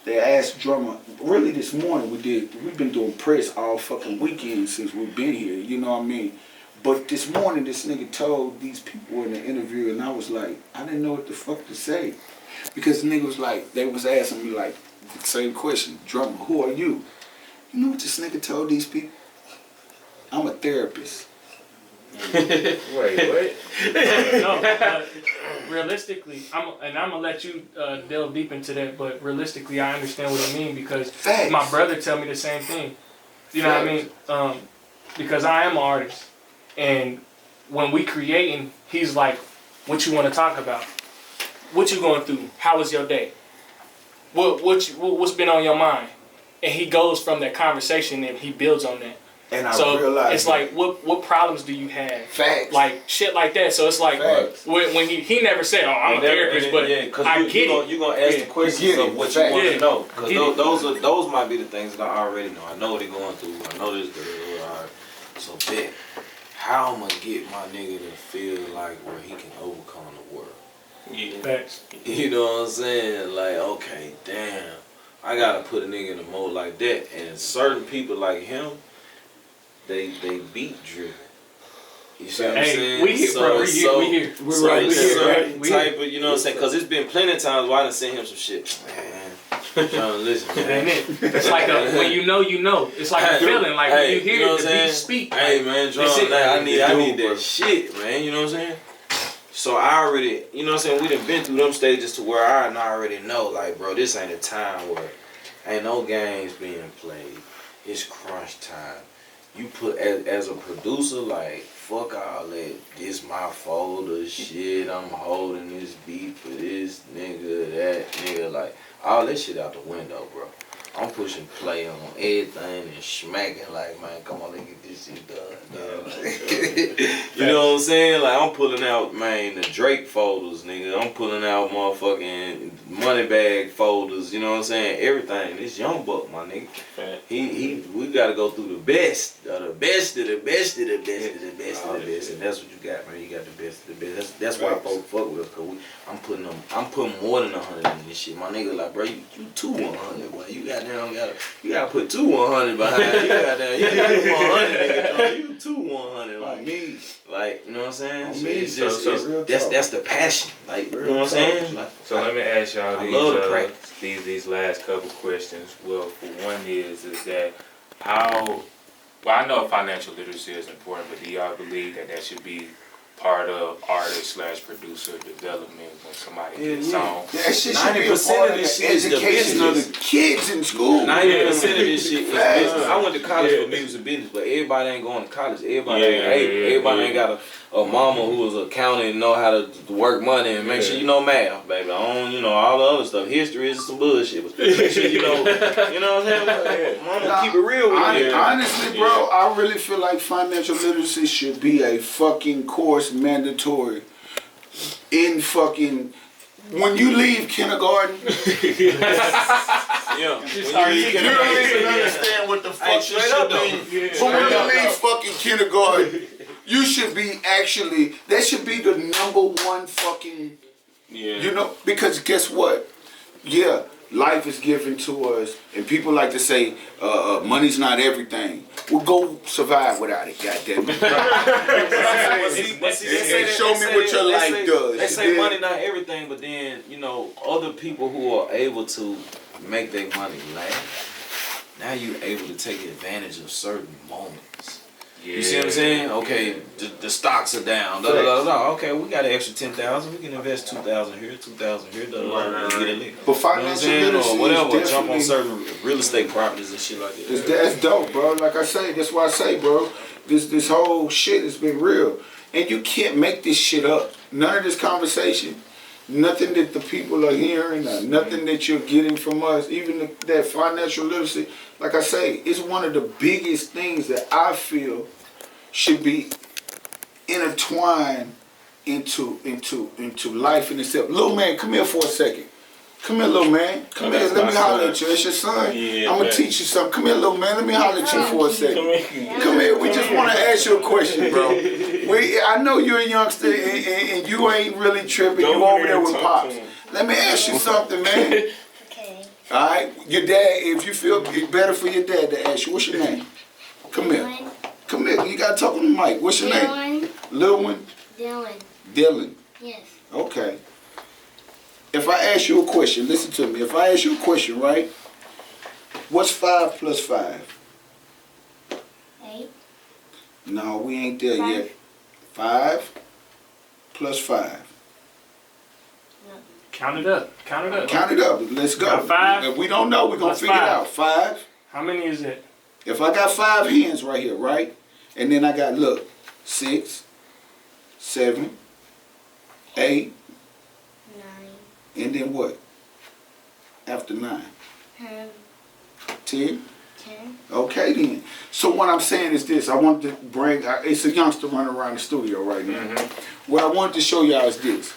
they asked Drumma, really this morning we've been doing press all fucking weekend since we've been here, you know what I mean? But this morning this nigga told these people in the interview, and I was like, I didn't know what the fuck to say. Because the nigga was like, they was asking me like, the same question, Drumma, who are you? You know what this nigga told these people? I'm a therapist. Wait, what? No, realistically, I'm gonna let you delve deep into that. But realistically, I understand what I mean because my brother tell me the same thing. You know what I mean? Because I am an artist, and when we creating, he's like, "What you want to talk about? What you going through? How was your day? What's been on your mind?" And he goes from that conversation and he builds on that. And I realize it's like, what problems do you have? Facts. Like shit like that. So it's like when he never said, "Oh, I'm a therapist," but I get it. You're gonna ask the questions of what you want to know, because those might be the things that I already know. I know what they're going through. I know this girl. All right. So bet, how am I get my nigga to feel like where he can overcome the world? Yeah. Facts. You know what I'm saying? Like, okay, damn, I gotta put a nigga in a mode like that, and certain people like him. They beat driven. You see what I'm saying? We here, bro. We here. Certain type of, you know what I'm saying? Because it's been plenty of times where I done sent him some shit. Man, listen, man. It's like when you know. It's like a feeling. Like when you hear the beat speak. Hey, man, Drum, I need that shit, man. You know what I'm saying? So I already, you know what I'm saying? We done been through them stages to where I already know, like, bro, this ain't a time where ain't no games being played. It's crunch time. You put as a producer, like, fuck all that, this my folder shit, I'm holding this beat for this nigga, that nigga, like, all that shit out the window, bro. I'm pushing play on everything and smacking like, man, come on, let's get this shit done. You know what I'm saying? Like, I'm pulling out, man, the Drake folders, nigga. I'm pulling out motherfucking money bag folders, you know what I'm saying? Everything. This young buck, my nigga. We gotta go through the best of the best of the best of the best of the best of the best. And that's what you got, man. You got the best of the best. That's why folks fuck with us, cause I'm putting more than 100 in this shit. My nigga like, bro, you 100, boy. You gotta put 100 behind it. You got 100, nigga. You 100 like me. Like, you know what I'm saying? So it's just that's the passion. Like, you know what I'm saying? Like, so let me ask y'all these last couple questions. Well, for one is that how? Well, I know financial literacy is important, but do y'all believe that should be part of artist/producer development when somebody gets a song? Yeah, that shit should be a part of the education of the kids in school. 90% of this shit is business. I went to college for music business, but everybody ain't going to college. Everybody ain't got a mama who was an accountant and know how to work money and make sure you know math, baby. I don't, all the other stuff. History is some bullshit, but make sure you know what I'm saying? Mama keep it real with you. Honestly, bro, I really feel like financial literacy should be a fucking course mandatory in fucking when you leave kindergarten. You don't even understand what the fuck you should be. But when you leave fucking kindergarten, you should be that should be the #1 fucking, because guess what? Yeah, life is given to us, and people like to say, money's not everything. Well, go survive without it, goddammit. Show me what your life does. They say money not everything, but then, other people who are able to make their money laugh, now you're able to take advantage of certain moments. Yeah. You see what I'm saying? Okay, the stocks are down. Okay, we got an extra 10,000. We can invest 2,000 here, 2,000 here. But financial literacy, whatever. Jump on certain real estate properties and shit like that. That's dope, bro. Like I say, that's why I say, bro. This whole shit has been real, and you can't make this shit up. None of this conversation, nothing that the people are hearing, nothing that you're getting from us, even that financial literacy. Like I say, it's one of the biggest things that I feel should be intertwined into life in itself. Little man, come here for a second. Come here, little man. Come here, let me holler at you. It's your son. I'm going to teach you something. Come here, little man. Let me holler at you for a second. Come here. We just want to ask you a question, bro. I know you're a youngster and you ain't really tripping. You over there with Pops. Let me ask you something, man. Okay. All right? Your dad, if you feel it's better for your dad to ask you, what's your name? Come here. Come here. You got to talk on the mic. What's your name? Little one? Dylan. Yes. Okay. If I ask you a question, listen to me. If I ask you a question, right? What's 5 plus 5? 8. No, we ain't there yet. 5 plus 5. Count it up. Count it up. Count it up. Let's go. Got 5? If we don't know, we're going to figure it out. 5. How many is it? If I got 5 hands right here, right? And then I got, look, 6, 7, 8. 9. And then what? After 9? 10. 10? 10. Okay then. So what I'm saying is this. I want to bring, it's a youngster running around the studio right now. Mm-hmm. What I want to show y'all is this.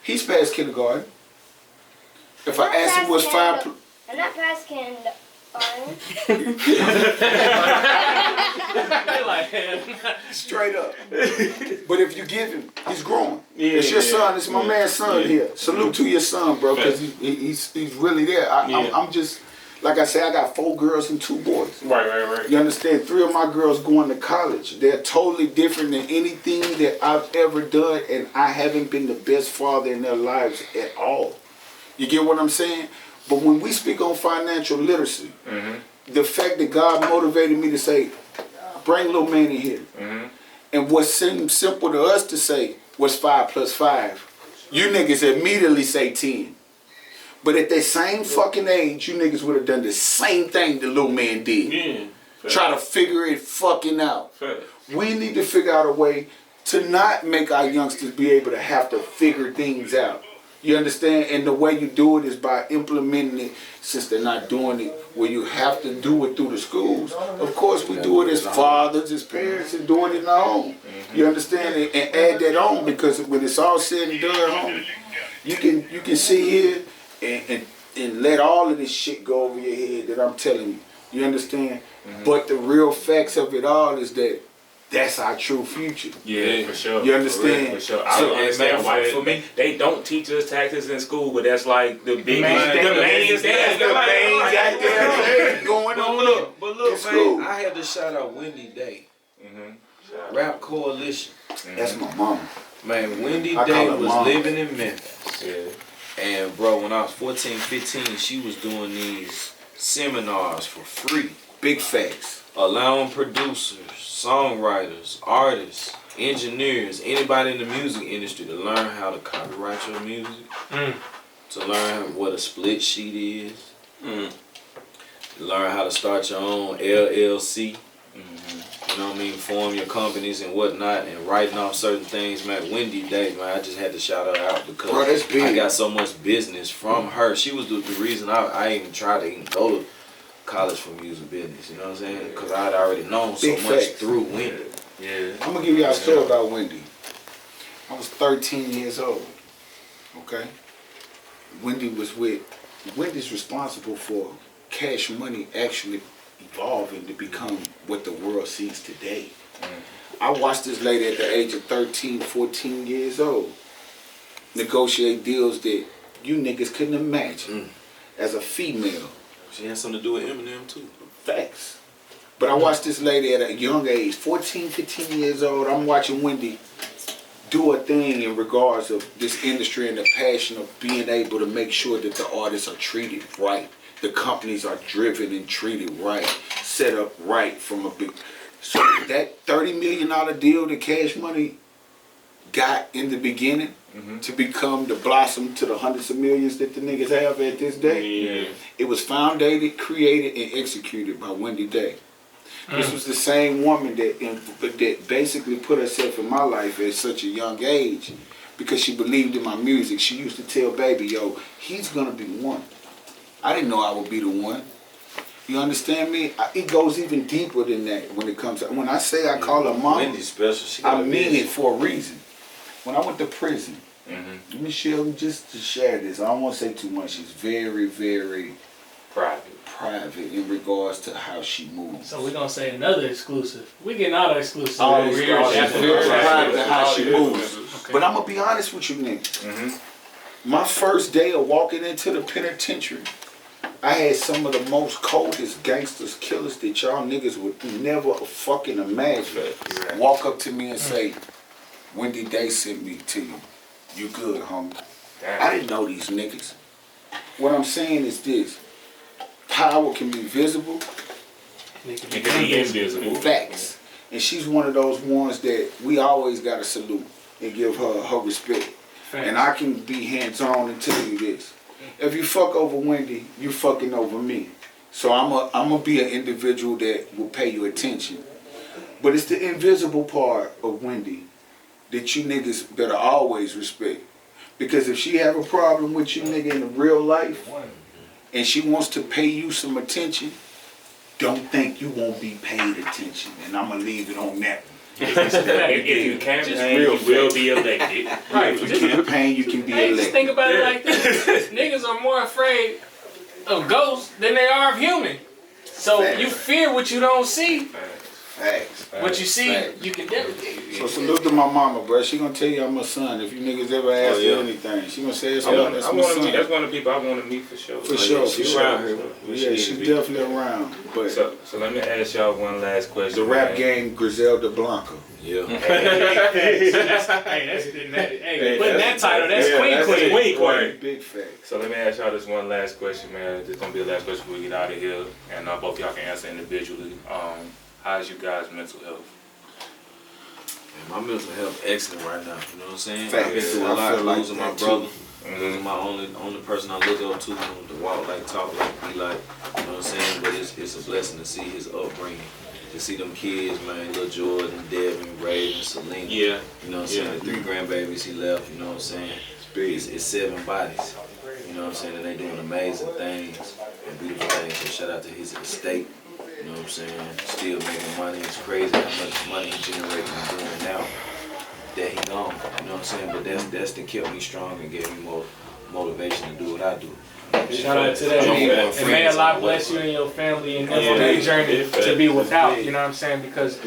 He's past kindergarten. If I ask him what's 5... I'm not past kindergarten. Straight up. But if you give him, he's growing. It's your son. It's my man's son here. Salute to your son, bro, because he's really there. I'm just, like I say, I got 4 girls and 2 boys. Right. You understand? 3 of my girls going to college. They're totally different than anything that I've ever done, and I haven't been the best father in their lives at all. You get what I'm saying? But when we speak on financial literacy, the fact that God motivated me to say, bring little man in here. And what seemed simple to us to say was 5 plus 5. You niggas immediately say 10. But at that same fucking age, you niggas would have done the same thing the little man did. Try to figure it fucking out. We need to figure out a way to not make our youngsters be able to have to figure things out. You understand? And the way you do it is by implementing it, since they're not doing it where you have to do it through the schools. Of course, we do it as fathers, as parents, and doing it in our home. You understand? And add that on, because when it's all said and done, homie, you can sit here and let all of this shit go over your head that I'm telling you. You understand? But the real facts of it all is that that's our true future. Yeah, for sure. You understand? For sure. I don't understand why. For me, they don't teach us taxes in school, but that's like the biggest, the main thing going on. But look, man, I had to shout out Wendy Day, Rap Coalition. That's my mama. Man, Wendy Day was living in Memphis. Yeah. And bro, when I was 14, 15, she was doing these seminars for free. Big facts. Allowing producers, songwriters, artists, engineers, anybody in the music industry to learn how to copyright your music, to learn what a split sheet is, to learn how to start your own LLC, you know what I mean, form your companies and whatnot, and writing off certain things, man. Wendy Day, man, I just had to shout her out because I got so much business from her. She was the reason I even tried to even go to college for music business, you know what I'm saying? Because I had already known so much through Wendy. Yeah. I'm going to give y'all a story about Wendy. I was 13 years old, okay? Wendy's responsible for Cash Money actually evolving to become what the world sees today. I watched this lady at the age of 13, 14 years old negotiate deals that you niggas couldn't imagine as a female. She had something to do with Eminem too. Facts. But I watched this lady at a young age, 14, 15 years old. I'm watching Wendy do a thing in regards of this industry and the passion of being able to make sure that the artists are treated right. The companies are driven and treated right, set up right from a big... So that $30 million deal that Cash Money got in the beginning to become the blossom to the hundreds of millions that the niggas have at this day, it was founded, created, and executed by Wendy Day. This was the same woman that basically put herself in my life at such a young age because she believed in my music. She used to tell baby, yo, he's gonna be one. I didn't know I would be the one. You understand me? It goes even deeper than that when it comes to, when I say I call her mom, Wendy's special. I mean it for a reason. When I went to prison, Michelle, just to share this, I don't want to say too much. She's very, very private in regards to how she moves. So we're going to say another exclusive. We're getting all the exclusives. She's very private how she moves. Okay. But I'm going to be honest with you, nigga. My first day of walking into the penitentiary, I had some of the most coldest gangsters, killers that y'all niggas would never fucking imagine walk up to me and say, Wendy Day sent me to you. You good, homie. I didn't know these niggas. What I'm saying is this. Power can be visible. It can be invisible. Facts. And she's one of those ones that we always got to salute and give her respect. Facts. And I can be hands-on and tell you this. If you fuck over Wendy, you fucking over me. So I'm gonna be an individual that will pay you attention. But it's the invisible part of Wendy that you niggas better always respect. Because if she have a problem with you nigga in real life and she wants to pay you some attention, don't think you won't be paid attention. And I'm gonna leave it on that one. If you campaign, you will be elected. Right. If you campaign, you can be elected. Just think about it like this. Niggas are more afraid of ghosts than they are of human. So you fear what you don't see. Facts. What you see, you can delegate. So salute to my mama, bro. She gonna tell you I'm her son. If you niggas ever ask her anything, she gonna say it's that's my son. That's one of the people I want to meet for sure. For sure, she's around here. Yeah, she's definitely around. But so let me ask y'all one last question. The rap game, Griselda Blanca. Yeah. Hey, putting that title, that's Queen. Big fact. So let me ask y'all this one last question, man. This is gonna be the last question before we get out of here, and both y'all can answer individually. How's you guys' mental health? Man, my mental health excellent right now. You know what I'm saying? Facts. I've been through a lot, losing my brother. Mm-hmm. My only person I look up to walk like, talk like, be like. You know what I'm saying? But it's a blessing to see his upbringing. To see them kids, man, Lil Jordan, Devin, Raven, Selena. Yeah. You know what I'm saying? The 3 grandbabies he left, you know what I'm saying? it's 7 bodies. You know what I'm saying? And they doing amazing things and beautiful things. So shout out to his estate. You know what I'm saying? Still making money. It's crazy how much money he generating and doing now that he gone. You know what I'm saying? But that's that kept me strong and gave me more motivation to do what I do. Shout out to that. And may Allah bless you and your family and your journey to be without. You know what I'm saying? Because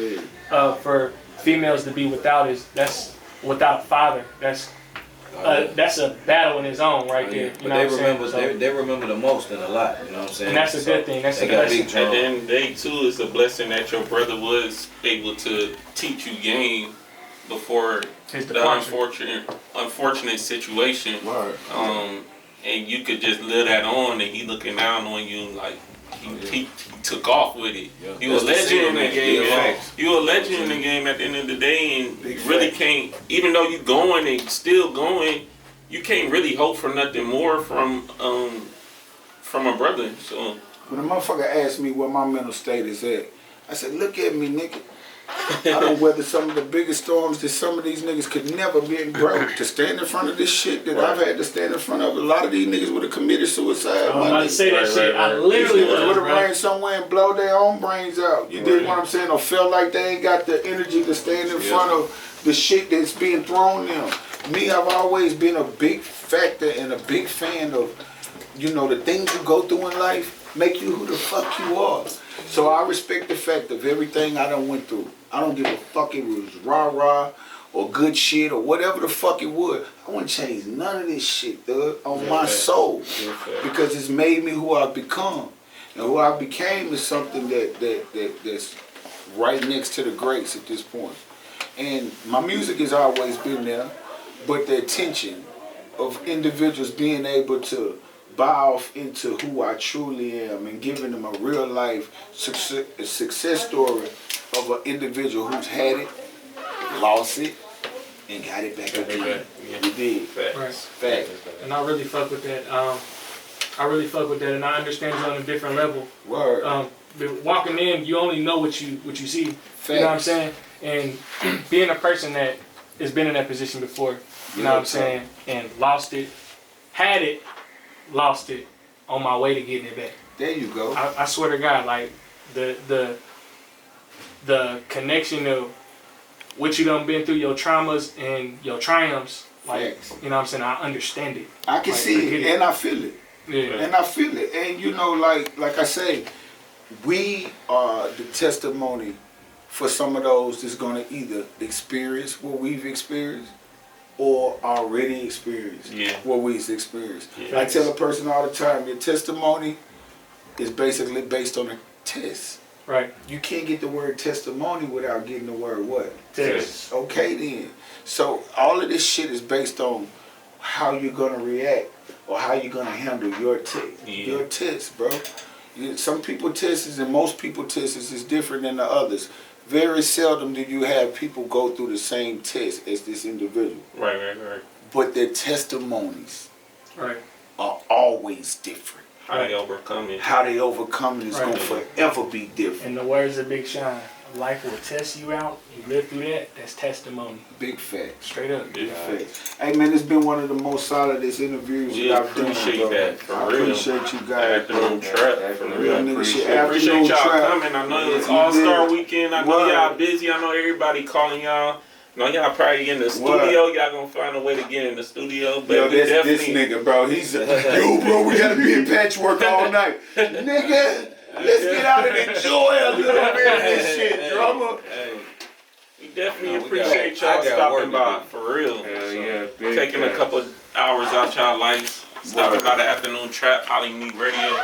for females to be without that's without a father. That's a battle in its own right there. You know what I'm saying? They remember the most and a lot. You know what I'm saying? And that's a good thing. That's a blessing. At the end of the day, too, it's a blessing that your brother was able to teach you game before the unfortunate situation. And you could just live that on, and he looking down on you like he took off with it. Yeah. You a legend in the game. You a legend in the game at the end of the day, and you really can't. Even though you going and still going, you can't really hope for nothing more from a brother. So when a motherfucker asked me where my mental state is at, I said, "Look at me, nigga. I done weathered some of the biggest storms that some of these niggas could never be broke. To stand in front of this shit that I've had to stand in front of, a lot of these niggas would have committed suicide. I'm about to say that shit. I literally would have ran somewhere and blow their own brains out. You dig what I'm saying? Or felt like they ain't got the energy to stand in front of the shit that's being thrown them. Me, I've always been a big factor and a big fan of, you know, the things you go through in life make you who the fuck you are. So I respect the fact of everything I done went through. I don't give a fuck if it was rah-rah or good shit or whatever the fuck it would. I wouldn't change none of this shit, dog, on my soul. Because it's made me who I've become. And who I became is something that's right next to the greats at this point. And my music has always been there, but the attention of individuals being able to buy off into who I truly am and giving them a real life success story of an individual who's had it, lost it, and got it back again. You did. Facts. And I really fuck with that. And I understand you on a different level. Word. Walking in, you only know what you see. Facts. You know what I'm saying? And being a person that has been in that position before, you know what I'm saying, and lost it, had it, lost it, on my way to getting it back. There you go. I swear to God, like the connection of what you done been through, your traumas and your triumphs, like, you know what I'm saying, I understand it. I can see it, and I feel it. Yeah. And I feel it. And you know, like I say, we are the testimony for some of those that's gonna either experience what we've experienced or already experienced what we've experienced. I tell a person all the time, your testimony is basically based on a test. Right. You can't get the word testimony without getting the word what? Test. Okay then. So all of this shit is based on how you're gonna react or how you're gonna handle your test. Your test, bro. Some people tests and most people tests is different than the others. Very seldom do you have people go through the same test as this individual. Right. But their testimonies are always different. How they overcome it. How they overcome it is going to forever be different. And the words of Big Sean, life will test you out. You live through that, that's testimony. Big fact. Straight up. Big fact. Hey man, it's been one of the most solidest interviews that I've done. Appreciate that, for I real. appreciate you guys. Afternoon Trap, for real. Appreciate y'all coming. I know it's All-Star Weekend. I know y'all busy. I know everybody calling y'all. No, y'all probably in the studio. Y'all gonna find a way to get in the studio. But yo, this nigga, bro, he's yo, bro, we gotta be in patchwork all night. Nigga, let's get out and enjoy a little bit of this shit, Drumma. We definitely appreciate y'all stopping by, for real. Taking a couple hours out y'all lives. Stopping by the Afternoon Trap, Hollywood Radio.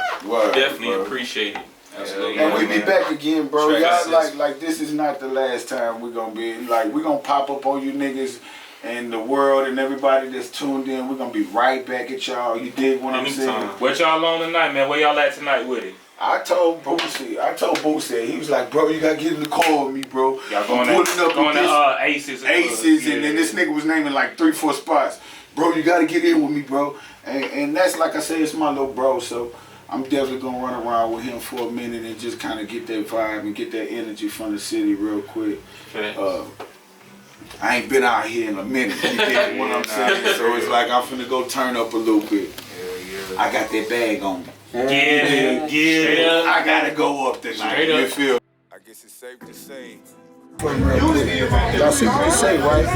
Definitely appreciate it. Absolutely. And we be back again, bro. Y'all like this is not the last time we're gonna be. Like, we're gonna pop up on you niggas and the world and everybody that's tuned in. We're gonna be right back at y'all. You dig what I'm saying? What y'all on tonight, man? Where y'all at tonight with it? I told Boosie, he was like, bro, you gotta get in the car with me, bro. Y'all going to Aces. And then this nigga was naming like 3-4 spots. Bro, you gotta get in with me, bro. And that's, like I say, it's my little bro, so I'm definitely gonna run around with him for a minute and just kind of get that vibe and get that energy from the city real quick. I ain't been out here in a minute. You get what I'm saying? So it's like I'm finna go turn up a little bit. I got that bag on me. Yeah. I gotta go up tonight. You feel? I guess it's safe to say. Y'all see what they say, right?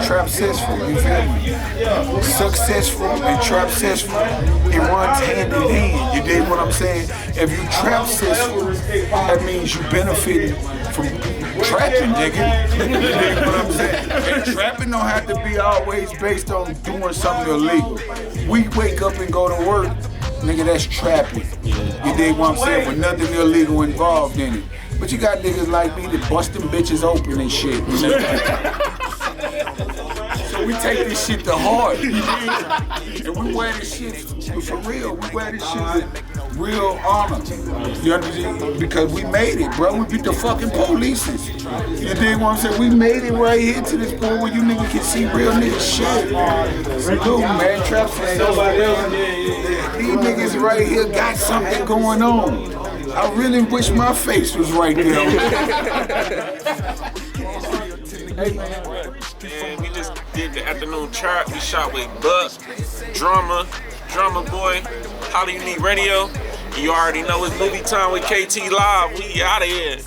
Trap-cessful, you feel me? Successful and trap-cessful, it runs hand in hand, you dig what I'm saying? If you trap-cessful, that means you benefiting from trapping, nigga. You dig what I'm saying? And trapping don't have to be always based on doing something illegal. We wake up and go to work, nigga, that's trapping. You dig what I'm saying? With nothing illegal involved in it. But you got niggas like me that bust them bitches open and shit. So we take this shit to heart. And we wear this shit for real. We wear this shit with real honor. You understand? Because we made it, bro. We beat the fucking polices. You dig what I'm saying? We made it right here to this point where you niggas can see real nigga shit. Salute, man. Trap these niggas right here got something going on. I really wish my face was right there. And we just did the afternoon trap. We shot with Buck, DRUMMABOy, Holla You Need Radio. You already know it's movie time with KT Live. We out of here.